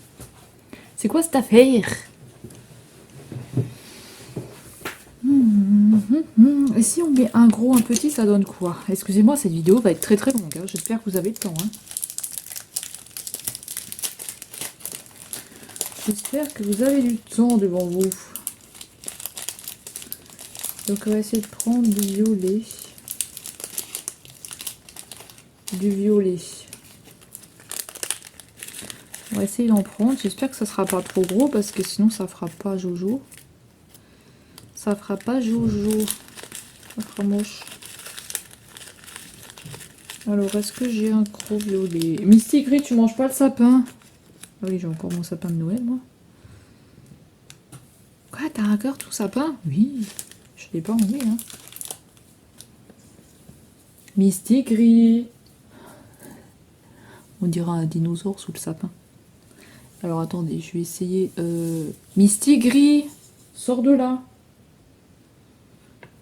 C'est quoi cette affaire? Et si on met un gros, un petit, ça donne quoi? Excusez-moi, cette vidéo va être très très longue. Hein. J'espère que vous avez le temps. Hein. J'espère que vous avez du temps devant vous. Donc on va essayer de prendre du violet. Du violet. On va essayer d'en prendre. J'espère que ça sera pas trop gros parce que sinon ça fera pas jojo. Ça fera pas jojo. Ça fera moche. Alors, est-ce que j'ai un gros violet? Misty Gris, tu manges pas le sapin? Ah oui, j'ai encore mon sapin de Noël, moi. Quoi, t'as encore ton sapin? Oui, je l'ai pas enlevé, hein. Misty Gris. On dirait un dinosaure sous le sapin. Alors, attendez, je vais essayer... Misty Gris, sors de là.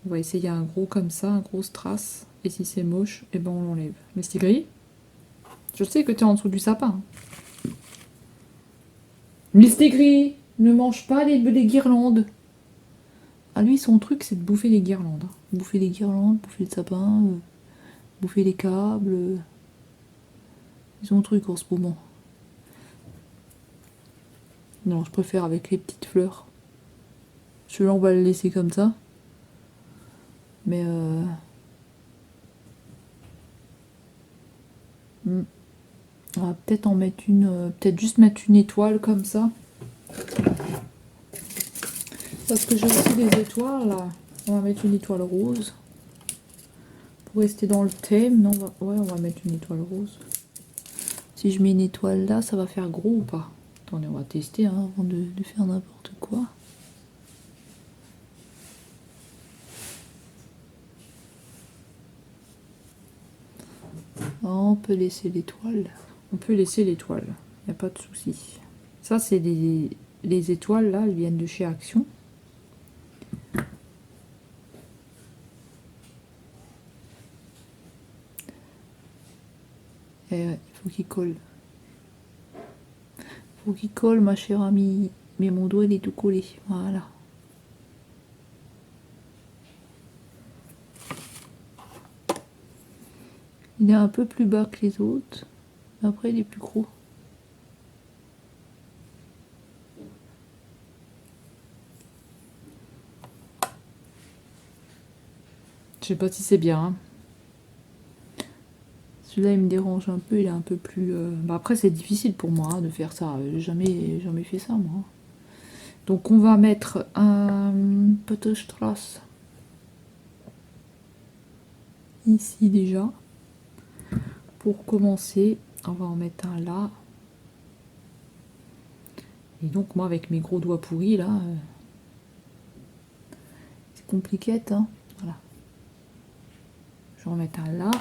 On va essayer un gros comme ça, un gros strass. Et si c'est moche, eh ben on l'enlève. Misty Gris, je sais que t'es en dessous du sapin. Misty Gris, ne mange pas les guirlandes. Ah lui, son truc, c'est de bouffer les guirlandes. Hein. Bouffer les guirlandes, bouffer le sapin, bouffer les câbles. Ils ont un truc en ce moment. Non, je préfère avec les petites fleurs. Celui-là, on va le laisser comme ça. Mais on va peut-être en mettre une... peut-être juste mettre une étoile comme ça. Parce que j'ai aussi des étoiles, là. On va mettre une étoile rose. Pour rester dans le thème. Non, ouais, on va mettre une étoile rose. Si je mets une étoile là, ça va faire gros ou pas? Attendez, on va tester hein, avant de faire n'importe quoi. On peut laisser l'étoile. On peut laisser l'étoile. Il n'y a pas de souci. Ça, c'est les étoiles là, elles viennent de chez Action. Et il faut qu'il colle. Faut qu'il colle, ma chère amie. Mais mon doigt, il est tout collé. Voilà. Il est un peu plus bas que les autres. Après, il est plus gros. Je sais pas si c'est bien. Hein. Celui-là, il me dérange un peu. Il est un peu plus... Bah, après, c'est difficile pour moi hein, de faire ça. J'ai jamais fait ça, moi. Donc, on va mettre un Pottestrasse. Ici, déjà. Pour commencer, on va en mettre un là. Et donc, moi, avec mes gros doigts pourris, là... c'est compliqué, hein. Voilà. Je vais en mettre un là.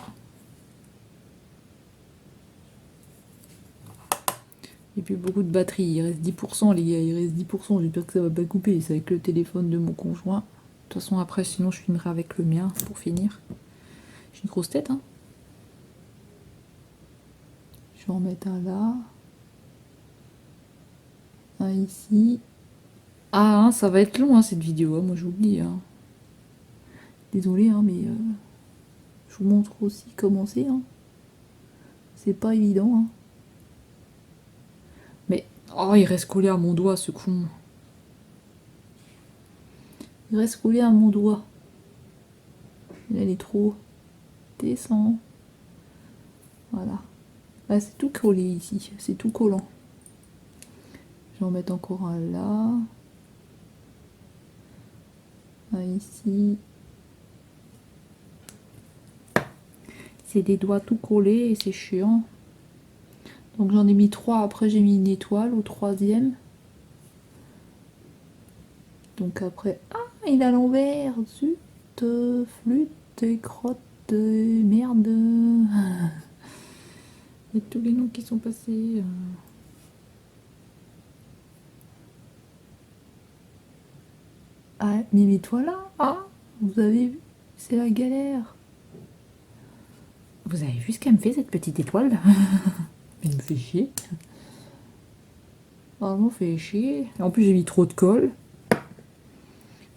Et puis beaucoup de batterie, il reste 10% les gars, il reste 10%, j'espère que ça va pas couper, c'est avec le téléphone de mon conjoint. De toute façon après sinon je filmerai avec le mien pour finir. J'ai une grosse tête hein. Je vais en mettre un là. Un ici. Ah hein, ça va être long hein, cette vidéo, hein, moi j'oublie. Hein. Désolée hein, mais je vous montre aussi comment c'est. Hein. C'est pas évident. Hein. Mais oh il reste collé à mon doigt ce con. Il reste collé à mon doigt. Elle est trop. Descend. Voilà. Là c'est tout collé ici. C'est tout collant. Je vais en mettre encore un là. Un ici. C'est des doigts tout collés et c'est chiant. Donc j'en ai mis 3. Après j'ai mis une étoile au troisième. Donc après... Ah il est à l'envers. Zut. Flûte. Crotte. Merde. Il y a tous les noms qui sont passés. Ah, mais mets-toi là. Ah, vous avez vu. C'est la galère. Vous avez vu ce qu'elle me fait, cette petite étoile? Elle me fait chier. Vraiment fait chier. En plus, j'ai mis trop de colle.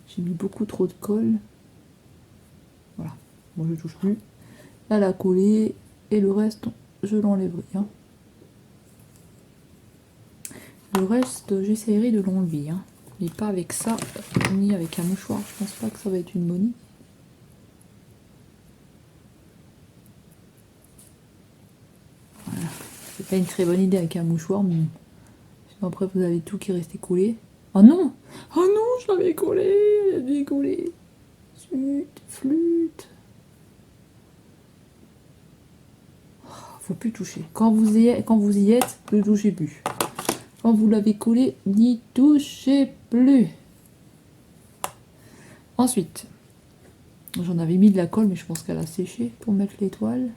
J'ai mis beaucoup trop de colle. Voilà. Moi, je touche plus. Elle a collé. Et le reste, je l'enlèverai. Hein. Le reste, j'essaierai de l'enlever. Hein. Mais pas avec ça, ni avec un mouchoir. Je pense pas que ça va être une bonne. Voilà. C'est pas une très bonne idée avec un mouchoir, mais après vous avez tout qui est resté collé. Oh non! Oh non, je l'avais collé! Elle collé! Zut, flûte! Oh, faut plus toucher. Quand vous y êtes, ne touchez plus. Quand vous l'avez collé, n'y touchez plus. Ensuite, j'en avais mis de la colle, mais je pense qu'elle a séché pour mettre l'étoile.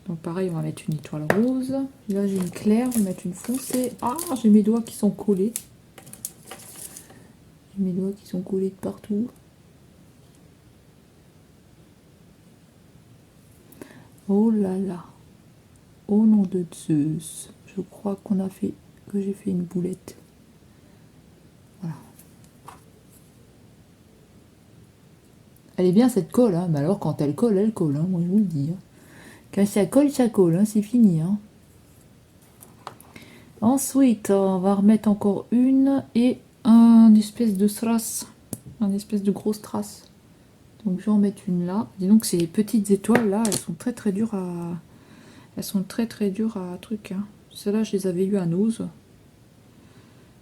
Donc pareil, on va mettre une étoile rose. Là, j'ai une claire, je vais mettre une foncée. Ah, j'ai mes doigts qui sont collés. J'ai mes doigts qui sont collés de partout. Oh là là. Au nom de Zeus. Je crois qu'on a fait... que j'ai fait une boulette. Voilà. Elle est bien cette colle, hein. Mais alors quand elle colle, hein. Moi je vous le dis. Hein. Quand ça colle, hein. C'est fini. Hein. Ensuite, on va remettre encore une et un espèce de strass. Un espèce de grosse strass. Donc je vais en mettre une là. Dis donc ces petites étoiles là, elles sont très dures à... Elles sont très dures à truc. Hein. Celles-là, je les avais eues à Nose.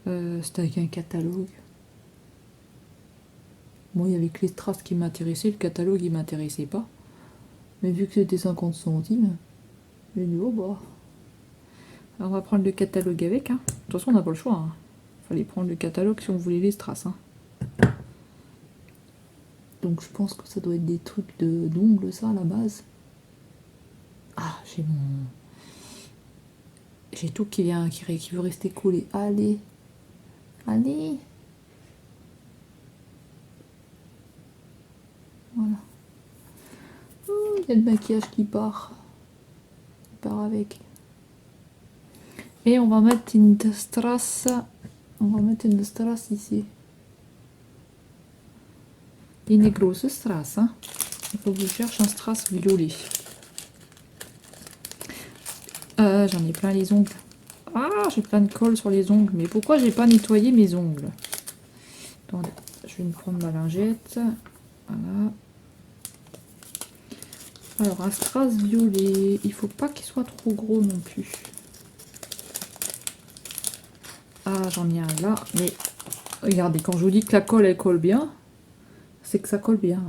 C'était avec un catalogue. Moi, il y avait que les strass qui m'intéressaient. Le catalogue, il m'intéressait pas. Mais vu que c'était 50 centimes, j'ai dit, oh bah... Alors, on va prendre le catalogue avec. Hein. De toute façon, on n'a pas le choix. Hein. Fallait prendre le catalogue si on voulait les strass. Hein. Donc je pense que ça doit être des trucs d'ongles, ça, à la base. Ah, j'ai mon... J'ai tout qui vient, qui veut rester collé. Allez. Allez. Voilà. Il y a le maquillage qui part. Il part avec. Et on va mettre une strass. On va mettre une strass ici. Une grosse strass. Hein. Il faut que je cherche un strass violet. J'en ai plein les ongles. Ah, j'ai plein de colle sur les ongles. Mais pourquoi j'ai pas nettoyé mes ongles? Attendez, je vais me prendre ma lingette. Voilà. Alors, un strass violet. Il faut pas qu'il soit trop gros non plus. Ah, j'en ai un là. Mais regardez, quand je vous dis que la colle, elle colle bien, c'est que ça colle bien.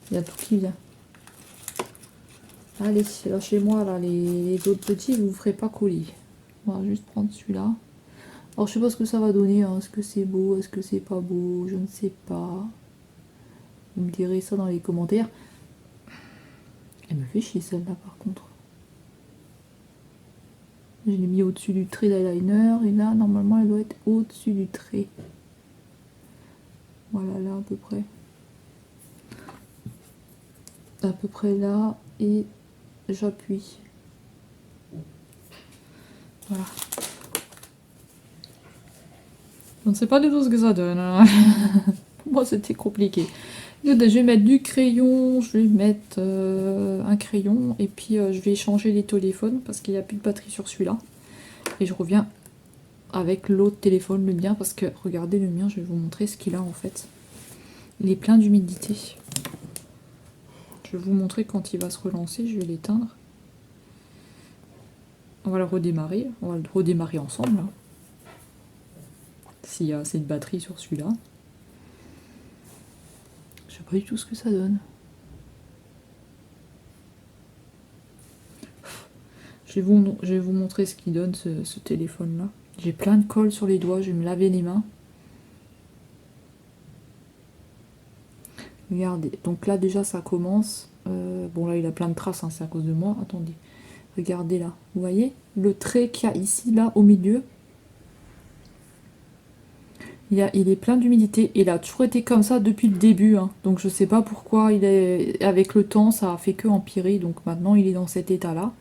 Il y a tout qui vient. Allez, lâchez-moi là. Les autres petits, vous ne ferez pas coller. On va juste prendre celui-là. Alors, je sais pas ce que ça va donner. Hein. Est-ce que c'est beau? Est-ce que c'est pas beau? Je ne sais pas. Vous me direz ça dans les commentaires. Elle me fait chier celle-là par contre. Je l'ai mis au-dessus du trait d'eyeliner. Et là, normalement, elle doit être au-dessus du trait. Voilà, là, à peu près. À peu près là. Et j'appuie. Voilà. Je ne sais pas du tout ce que ça donne. Hein. Moi, c'était compliqué. Je vais mettre du crayon, je vais mettre un crayon et puis je vais changer les téléphones parce qu'il n'y a plus de batterie sur celui-là. Et je reviens avec l'autre téléphone, le mien, parce que regardez le mien, je vais vous montrer ce qu'il a en fait. Il est plein d'humidité. Je vais vous montrer quand il va se relancer, je vais l'éteindre. On va le redémarrer, on va le redémarrer ensemble. Hein. S'il y a assez de batterie sur celui-là. Je sais pas du tout ce que ça donne. Je vais vous montrer ce qu'il donne ce téléphone-là. J'ai plein de colle sur les doigts, je vais me laver les mains. Regardez, donc là déjà ça commence. Bon là il a plein de traces, hein, c'est à cause de moi. Attendez, regardez là. Vous voyez le trait qu'il y a ici, là, au milieu. Il est plein d'humidité. Il a toujours été comme ça depuis le début. Hein. Donc je sais pas pourquoi avec le temps ça a fait que empirer. Donc maintenant il est dans cet état-là.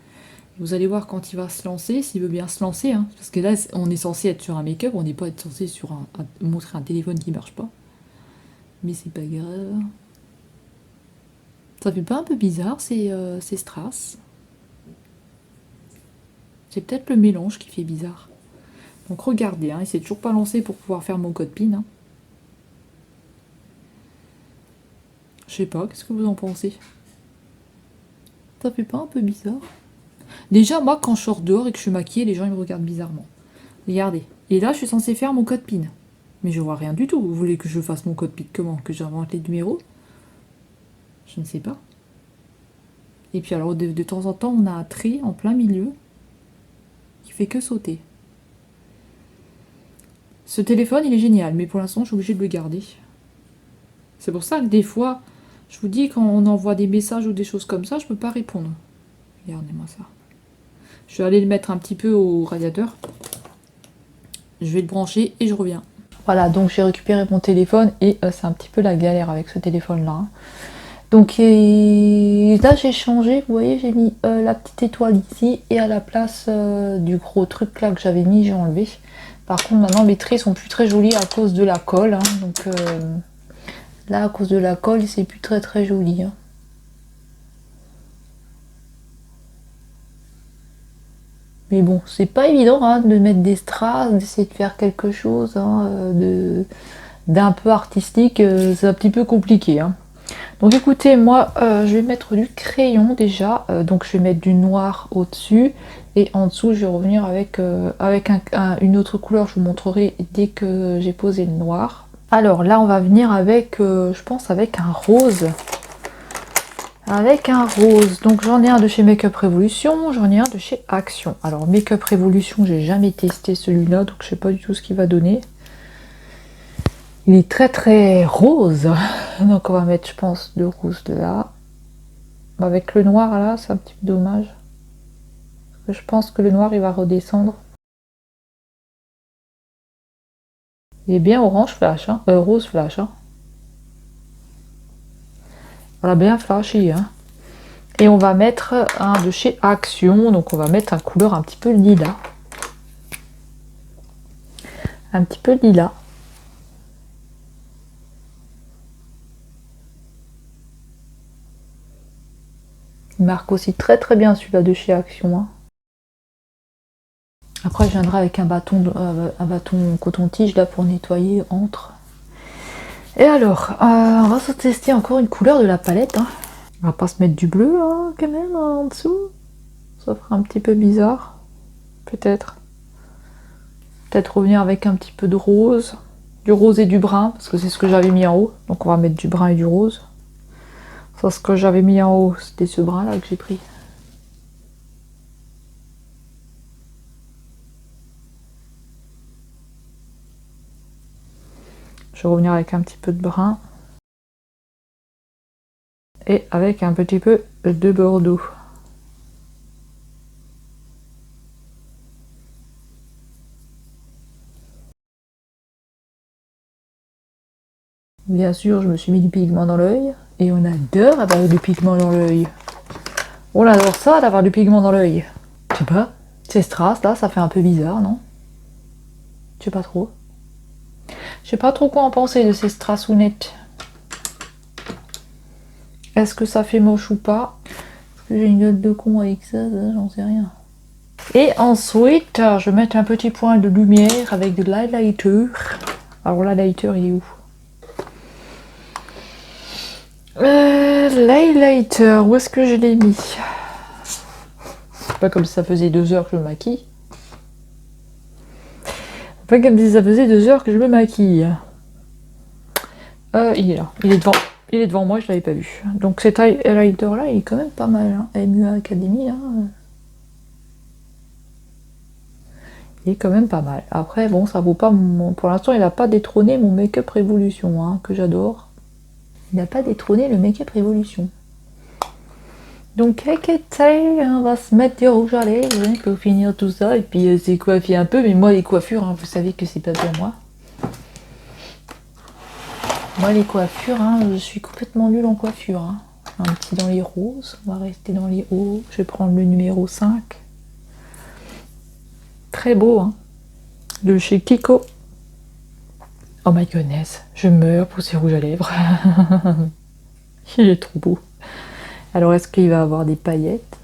Vous allez voir quand il va se lancer, s'il veut bien se lancer. Hein. Parce que là on est censé être sur un make-up, on n'est pas être censé sur montrer un téléphone qui marche pas. Mais c'est pas grave. Ça fait pas un peu bizarre ces strass? C'est peut-être le mélange qui fait bizarre. Donc regardez, hein, il s'est toujours pas lancé pour pouvoir faire mon code PIN. Hein. Je sais pas, qu'est-ce que vous en pensez? Ça fait pas un peu bizarre? Déjà, moi, quand je sors dehors et que je suis maquillée, les gens ils me regardent bizarrement. Regardez. Et là, je suis censée faire mon code PIN. Mais je vois rien du tout. Vous voulez que je fasse mon code PIN comment? Que j'invente les numéros? Je ne sais pas. Et puis alors, de temps en temps, on a un trait en plein milieu qui fait que sauter. Ce téléphone, il est génial, mais pour l'instant, je suis obligée de le garder. C'est pour ça que des fois, je vous dis, quand on envoie des messages ou des choses comme ça, je peux pas répondre. Regardez-moi ça. Je vais aller le mettre un petit peu au radiateur. Je vais le brancher et je reviens. Voilà, donc j'ai récupéré mon téléphone et c'est un petit peu la galère avec ce téléphone-là. Hein. Donc là, j'ai changé, vous voyez, j'ai mis la petite étoile ici et à la place du gros truc là que j'avais mis, j'ai enlevé. Par contre, maintenant, mes traits sont plus très jolis à cause de la colle. Hein, donc là, à cause de la colle, c'est plus très très joli. Hein. Mais bon, c'est pas évident hein, de mettre des strass, d'essayer de faire quelque chose hein, d'un peu artistique. C'est un petit peu compliqué. Hein. Donc écoutez, moi, je vais mettre du crayon déjà. Donc je vais mettre du noir au-dessus. Et en dessous, je vais revenir avec une autre couleur. Je vous montrerai dès que j'ai posé le noir. Alors là, on va venir avec, je pense, avec un rose. Avec un rose. Donc j'en ai un de chez Makeup Revolution, j'en ai un de chez Action. Alors Makeup Revolution, j'ai jamais testé celui-là, donc je sais pas du tout ce qu'il va donner. Il est très très rose. Donc on va mettre, je pense, de rose là. Avec le noir là, c'est un petit peu dommage. Je pense que le noir il va redescendre. Il est bien orange flash, hein. Rose flash. Hein. Voilà, bien flashy. Hein. Et on va mettre un de chez Action, donc on va mettre un couleur un petit peu lilas. Un petit peu lilas. Il marque aussi très très bien celui-là de chez Action. Hein. Après je viendrai avec un bâton coton-tige là pour nettoyer entre. Et alors, on va se tester encore une couleur de la palette. Hein. On va pas se mettre du bleu hein, quand même en dessous. Ça fera un petit peu bizarre. Peut-être. Peut-être revenir avec un petit peu de rose. Du rose et du brun, parce que c'est ce que j'avais mis en haut. Donc on va mettre du brun et du rose. Ça, ce que j'avais mis en haut, c'était ce brun là que j'ai pris. Je vais revenir avec un petit peu de brun. Et avec un petit peu de bordeaux. Bien sûr, je me suis mis du pigment dans l'œil. Et on adore avoir du pigment dans l'œil. On adore ça, d'avoir du pigment dans l'œil. Je sais pas. Ces strass, là, ça fait un peu bizarre, non? Je sais pas trop. Je sais pas trop quoi en penser de ces strassounettes. Est-ce que ça fait moche ou pas? Est-ce que j'ai une gueule de con avec ça? J'en sais rien. Et ensuite, je vais mettre un petit point de lumière avec de l'highlighter. Alors l'highlighter, il est où? L'highlighter, où est-ce que je l'ai mis? C'est pas comme si ça faisait 2 heures que je me maquille. Pas comme si ça faisait 2 heures que je me maquille. Il est là, il est devant moi, je l'avais pas vu. Donc cet highlighter là, il est quand même pas mal. Hein. MUA Academy là. Il est quand même pas mal. Après, bon, ça vaut pas mon... Pour l'instant, il a pas détrôné mon Make-up Révolution, hein, que j'adore. Il n'a pas détrôné le Make-up Révolution. Donc, écoutez, on va se mettre du rouge à lèvres pour finir tout ça. Et puis, c'est coiffer un peu. Mais moi, les coiffures, hein, vous savez que c'est pas pour moi. Moi, les coiffures, hein, je suis complètement nulle en coiffure. Hein. Un petit dans les roses. On va rester dans les hauts. Je vais prendre le numéro 5. Très beau, hein. De chez Kiko. Oh my goodness, je meurs pour ces rouges à lèvres. Il est trop beau. Alors, est-ce qu'il va avoir des paillettes?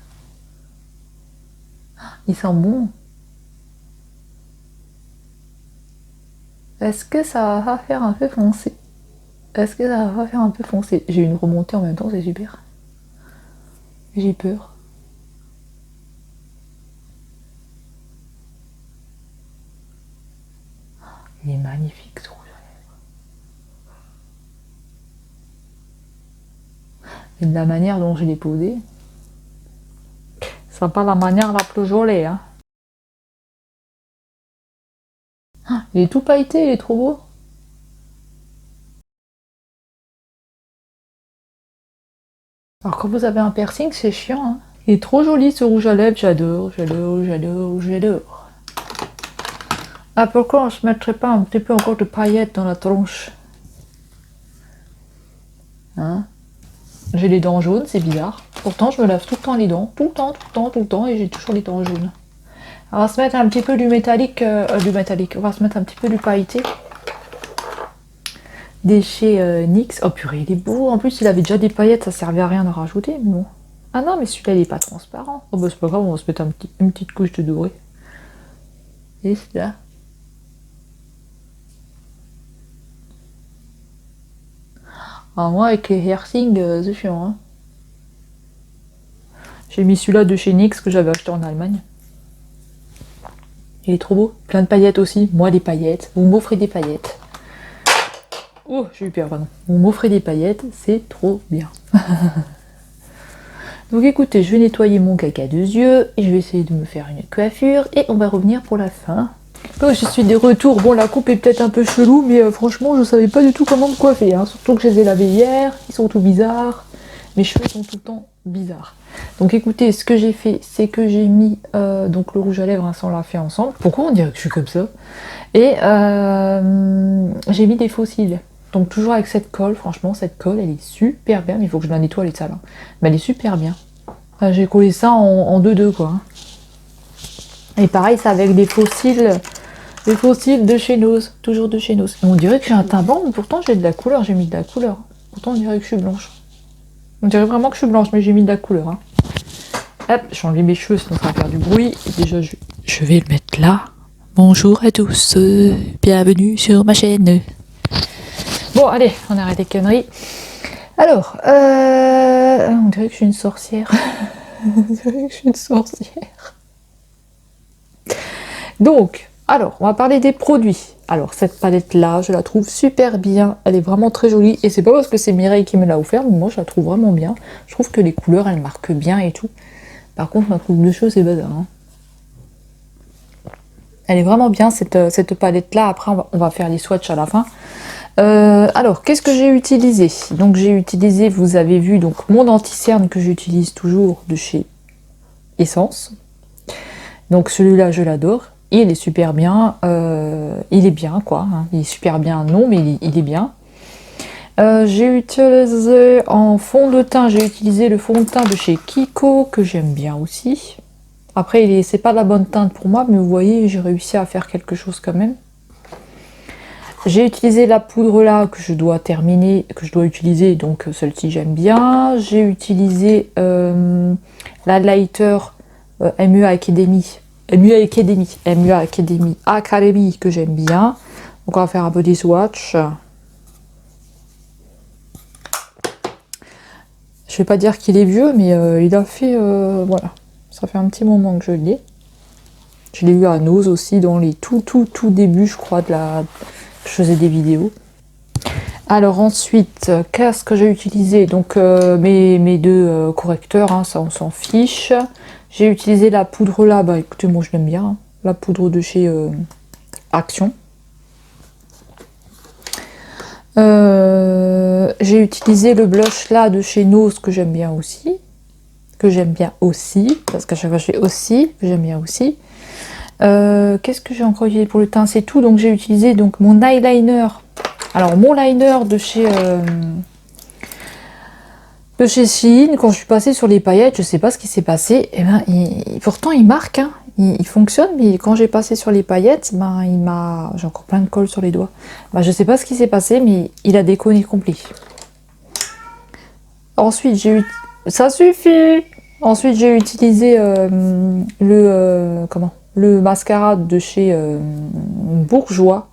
Il sent bon. Est-ce que ça va faire un peu foncé? Est-ce que ça va faire un peu foncé? J'ai une remontée en même temps, c'est super. J'ai peur. Il est magnifique ce rouge à lèvres. Et de la manière dont je l'ai posé, c'est pas la manière la plus jolie, hein. Il est tout pailleté, il est trop beau. Alors quand vous avez un piercing, c'est chiant, hein. Il est trop joli ce rouge à lèvres, j'adore, j'adore, j'adore, j'adore. Ah, pourquoi on se mettrait pas un petit peu encore de paillettes dans la tronche? Hein? J'ai les dents jaunes, c'est bizarre. Pourtant, je me lave tout le temps les dents. Tout le temps, tout le temps, tout le temps, et j'ai toujours les dents jaunes. On va se mettre un petit peu du métallique. On va se mettre un petit peu du pailleté. Des chez NYX. Oh purée, il est beau. En plus, il avait déjà des paillettes, ça servait à rien de rajouter, mais bon. Ah non, mais celui-là, il est pas transparent. Oh bah c'est pas grave, on va se mettre une petite couche de doré. Et c'est là. Ah, moi, avec les piercings, c'est chiant, hein. J'ai mis celui-là de chez NYX que j'avais acheté en Allemagne. Il est trop beau. Plein de paillettes aussi. Moi, des paillettes. Vous m'offrez des paillettes. Oh, j'ai eu peur, pardon. Vous m'offrez des paillettes, c'est trop bien. Donc écoutez, je vais nettoyer mon caca de yeux. Et je vais essayer de me faire une coiffure. Et on va revenir pour la fin. Donc, je suis de retour. Bon, la coupe est peut-être un peu chelou, mais franchement, je savais pas du tout comment me coiffer. Hein. Surtout que je les ai lavés hier. Ils sont tout bizarres. Mes cheveux sont tout le temps bizarres. Donc écoutez, ce que j'ai fait, c'est que j'ai mis donc le rouge à lèvres, hein, ça on l'a fait ensemble. Pourquoi on dirait que je suis comme ça? Et j'ai mis des faux cils. Donc toujours avec cette colle, franchement cette colle elle est super bien, mais il faut que je la nettoie, elle est sale. Hein. Mais elle est super bien. J'ai collé ça en 2-2 quoi. Hein. Et pareil, c'est avec des faux cils de chez Nose, toujours de chez Nose. On dirait que j'ai un teint blanc, mais pourtant j'ai de la couleur, j'ai mis de la couleur. Pourtant on dirait que je suis blanche. On dirait vraiment que je suis blanche, mais j'ai mis de la couleur. Hein. Hop, j'ai enlevé mes cheveux, sinon ça va faire du bruit. Et déjà, je vais le mettre là. Bonjour à tous, bienvenue sur ma chaîne. Bon, allez, on arrête les conneries. Alors, on dirait que je suis une sorcière. On dirait que je suis une sorcière. Donc, alors, on va parler des produits. Alors, cette palette-là, je la trouve super bien. Elle est vraiment très jolie. Et c'est pas parce que c'est Mireille qui me l'a offert, mais moi, je la trouve vraiment bien. Je trouve que les couleurs, elles marquent bien et tout. Par contre, ma coupe de cheveux, c'est bazar. Hein. Elle est vraiment bien, cette palette-là. Après, on va faire les swatchs à la fin. Alors, qu'est-ce que j'ai utilisé? Donc, j'ai utilisé, vous avez vu, donc mon anti-cerne que j'utilise toujours de chez Essence. Donc, celui-là, je l'adore. Il est super bien. Il est bien, quoi. Hein. Il est super bien, non, mais il est bien. J'ai utilisé en fond de teint, j'ai utilisé le fond de teint de chez Kiko, que j'aime bien aussi. Après, c'est pas la bonne teinte pour moi, mais vous voyez, j'ai réussi à faire quelque chose quand même. J'ai utilisé la poudre là que je dois terminer, que je dois utiliser, donc celle-ci j'aime bien. J'ai utilisé la lighter MUA Academy, Academy que j'aime bien. Donc on va faire un peu des swatchs. Je vais pas dire qu'il est vieux, mais il a fait, voilà, ça fait un petit moment que je l'ai. Je l'ai eu à Nose aussi dans les tout débuts, je crois, je faisais des vidéos. Alors ensuite, qu'est-ce que j'ai utilisé? Donc mes deux correcteurs, hein, ça on s'en fiche. J'ai utilisé la poudre là, bah écoutez, moi je l'aime bien, hein, la poudre de chez Action. J'ai utilisé le blush là de chez Nose que j'aime bien aussi. Parce qu'à chaque fois je fais aussi, que j'aime bien aussi. Qu'est-ce que j'ai encore utilisé pour le teint? C'est tout. Donc j'ai utilisé donc mon eyeliner. Alors mon liner de chez Shein, quand je suis passée sur les paillettes, je sais pas ce qui s'est passé. Et ben, pourtant il marque, hein. Il fonctionne, mais quand j'ai passé sur les paillettes, ben j'ai encore plein de colle sur les doigts. Ben, je sais pas ce qui s'est passé, mais il a déconné complet. Ensuite ça suffit. Ensuite j'ai utilisé le mascara de chez Bourjois.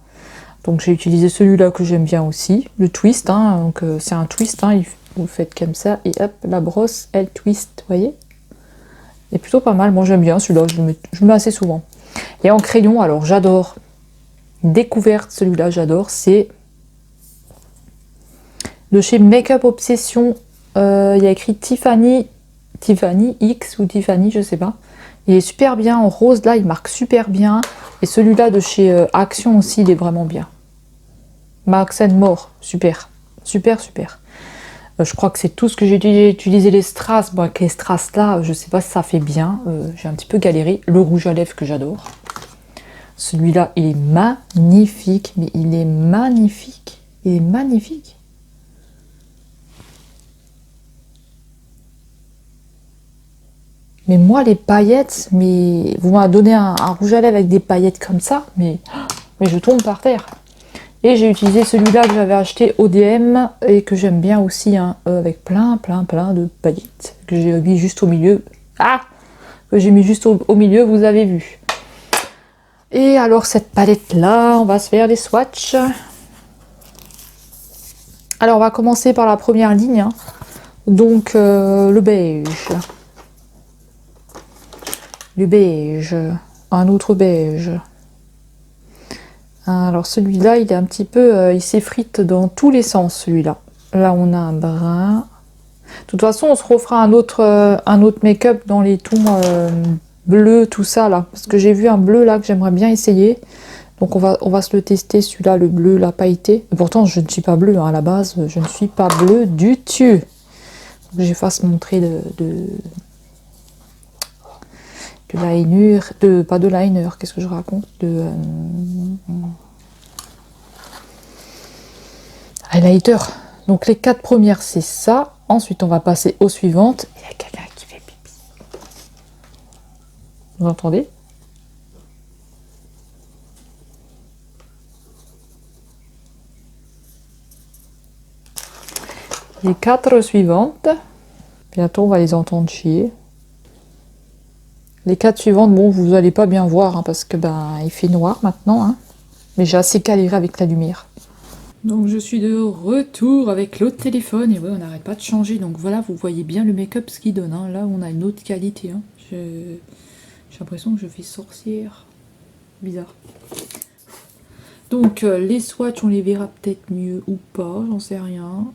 Donc j'ai utilisé celui-là que j'aime bien aussi, le twist, hein, donc c'est un twist, hein, vous le faites comme ça et hop, la brosse elle twist, vous voyez. Il est plutôt pas mal, moi j'aime bien celui-là, je le mets assez souvent. Et en crayon, alors j'adore, découverte celui-là, j'adore, c'est de chez Makeup Obsession, il y a écrit Tiffany X ou Tiffany, je sais pas. Il est super bien, en rose là, il marque super bien. Et celui-là de chez Action aussi, il est vraiment bien. Max More, super. Super. Je crois que c'est tout ce que j'ai utilisé les strass. Bon, avec les strass là, je sais pas si ça fait bien. J'ai un petit peu galéré. Le rouge à lèvres que j'adore. Celui-là, il est magnifique. Mais il est magnifique. Il est magnifique. Mais moi, les paillettes, mais vous m'avez donné un rouge à lèvres avec des paillettes comme ça, mais je tombe par terre. Et j'ai utilisé celui-là que j'avais acheté au DM et que j'aime bien aussi, hein, avec plein de paillettes que j'ai mis juste au milieu. Ah, que j'ai mis juste au milieu, vous avez vu. Et alors cette palette-là, on va se faire des swatchs. Alors on va commencer par la première ligne, hein. Donc le beige. Du beige, un autre beige. Alors celui-là, il est un petit peu, il s'effrite dans tous les sens celui-là. Là, on a un brun. De toute façon, on se refera un autre make-up dans les tons bleus, tout ça là, parce que j'ai vu un bleu là que j'aimerais bien essayer. Donc on va se le tester, celui-là, le bleu, la pailleté. Et pourtant, je ne suis pas bleue, hein, à la base, je ne suis pas bleue du tout. Je fasse montrer pas de liner, qu'est-ce que je raconte, highlighter. Donc les 4 premières c'est ça, ensuite on va passer aux suivantes. Il y a quelqu'un qui fait pipi. Vous entendez? Les 4 suivantes, bientôt on va les entendre chier. Les 4 suivantes, bon, vous n'allez pas bien voir, hein, parce que il fait noir maintenant, hein, mais j'ai assez galéré avec la lumière. Donc je suis de retour avec l'autre téléphone, et ouais, on n'arrête pas de changer, donc voilà, vous voyez bien le make-up ce qu'il donne, hein. Là on a une autre qualité, hein. J'ai l'impression que je fais sorcière, bizarre. Donc les swatchs, on les verra peut-être mieux ou pas, j'en sais rien.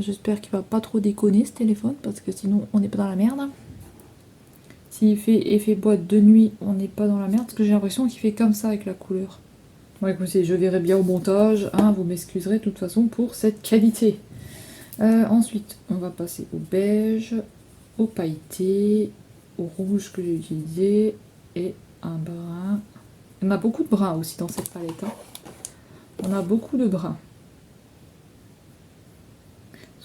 J'espère qu'il va pas trop déconner ce téléphone, parce que sinon on n'est pas dans la merde. S'il fait effet boîte de nuit, on n'est pas dans la merde, parce que j'ai l'impression qu'il fait comme ça avec la couleur. Bon, écoutez, je verrai bien au montage, hein, vous m'excuserez de toute façon pour cette qualité. Ensuite, on va passer au beige, au pailleté, au rouge que j'ai utilisé, et un brun. On a beaucoup de bruns aussi dans cette palette, hein. On a beaucoup de bruns.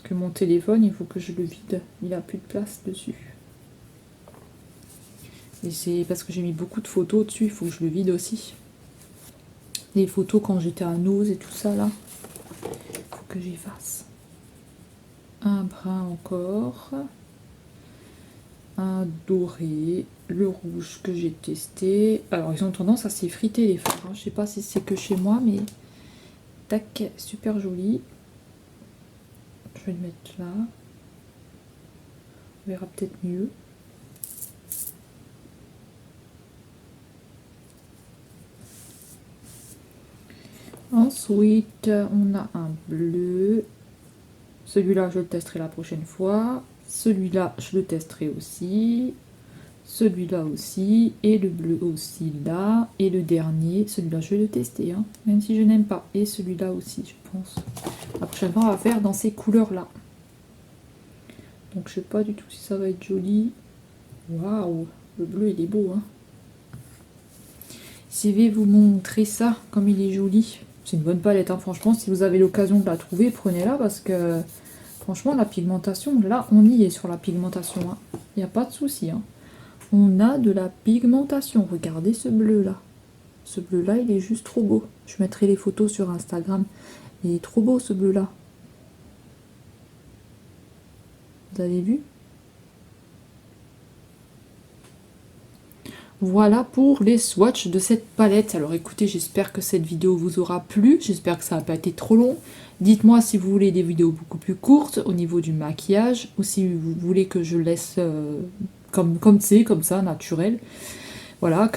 que mon téléphone, il faut que je le vide. Il a plus de place dessus. Et c'est parce que j'ai mis beaucoup de photos dessus, il faut que je le vide aussi. Les photos quand j'étais à Nose et tout ça là. Il faut que j'efface. Un brun encore. Un doré. Le rouge que j'ai testé. Alors ils ont tendance à s'effriter les fards. Hein. Je sais pas si c'est que chez moi, mais tac, super joli. Je vais le mettre là. On verra peut-être mieux. Ensuite, on a un bleu. Celui-là, je le testerai la prochaine fois. Celui-là, je le testerai aussi. Celui-là aussi. Et le bleu aussi là. Et le dernier, celui-là, je vais le tester. Hein, même si je n'aime pas. Et celui-là aussi, je pense. La prochaine fois, on va faire dans ces couleurs-là. Donc, je sais pas du tout si ça va être joli. Waouh! Le bleu, il est beau. Hein. Je vais vous montrer ça, comme il est joli. C'est une bonne palette, hein. Franchement, si vous avez l'occasion de la trouver, prenez-la parce que, franchement, la pigmentation, là, on y est sur la pigmentation. Hein. Il n'y a pas de souci. Hein. On a de la pigmentation. Regardez ce bleu-là. Ce bleu-là, il est juste trop beau. Je mettrai les photos sur Instagram. Il est trop beau, ce bleu-là. Vous avez vu ? Voilà pour les swatchs de cette palette. Alors écoutez, j'espère que cette vidéo vous aura plu. J'espère que ça n'a pas été trop long. Dites-moi si vous voulez des vidéos beaucoup plus courtes au niveau du maquillage ou si vous voulez que je laisse comme c'est, comme ça, naturel. Voilà,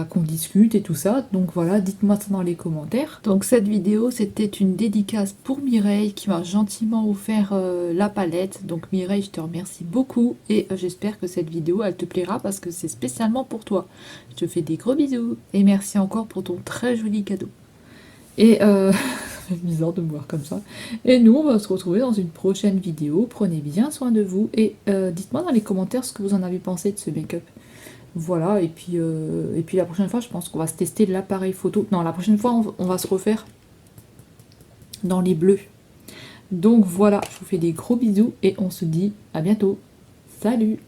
qu'on discute et tout ça. Donc voilà, dites-moi ça dans les commentaires. Donc cette vidéo, c'était une dédicace pour Mireille qui m'a gentiment offert la palette. Donc Mireille, je te remercie beaucoup et j'espère que cette vidéo, elle te plaira parce que c'est spécialement pour toi. Je te fais des gros bisous et merci encore pour ton très joli cadeau. Et c'est bizarre de me voir comme ça. Et nous, on va se retrouver dans une prochaine vidéo. Prenez bien soin de vous et dites-moi dans les commentaires ce que vous en avez pensé de ce make-up. Voilà, et puis la prochaine fois, je pense qu'on va se tester l'appareil photo. Non, la prochaine fois, on va se refaire dans les bleus. Donc voilà, je vous fais des gros bisous et on se dit à bientôt. Salut!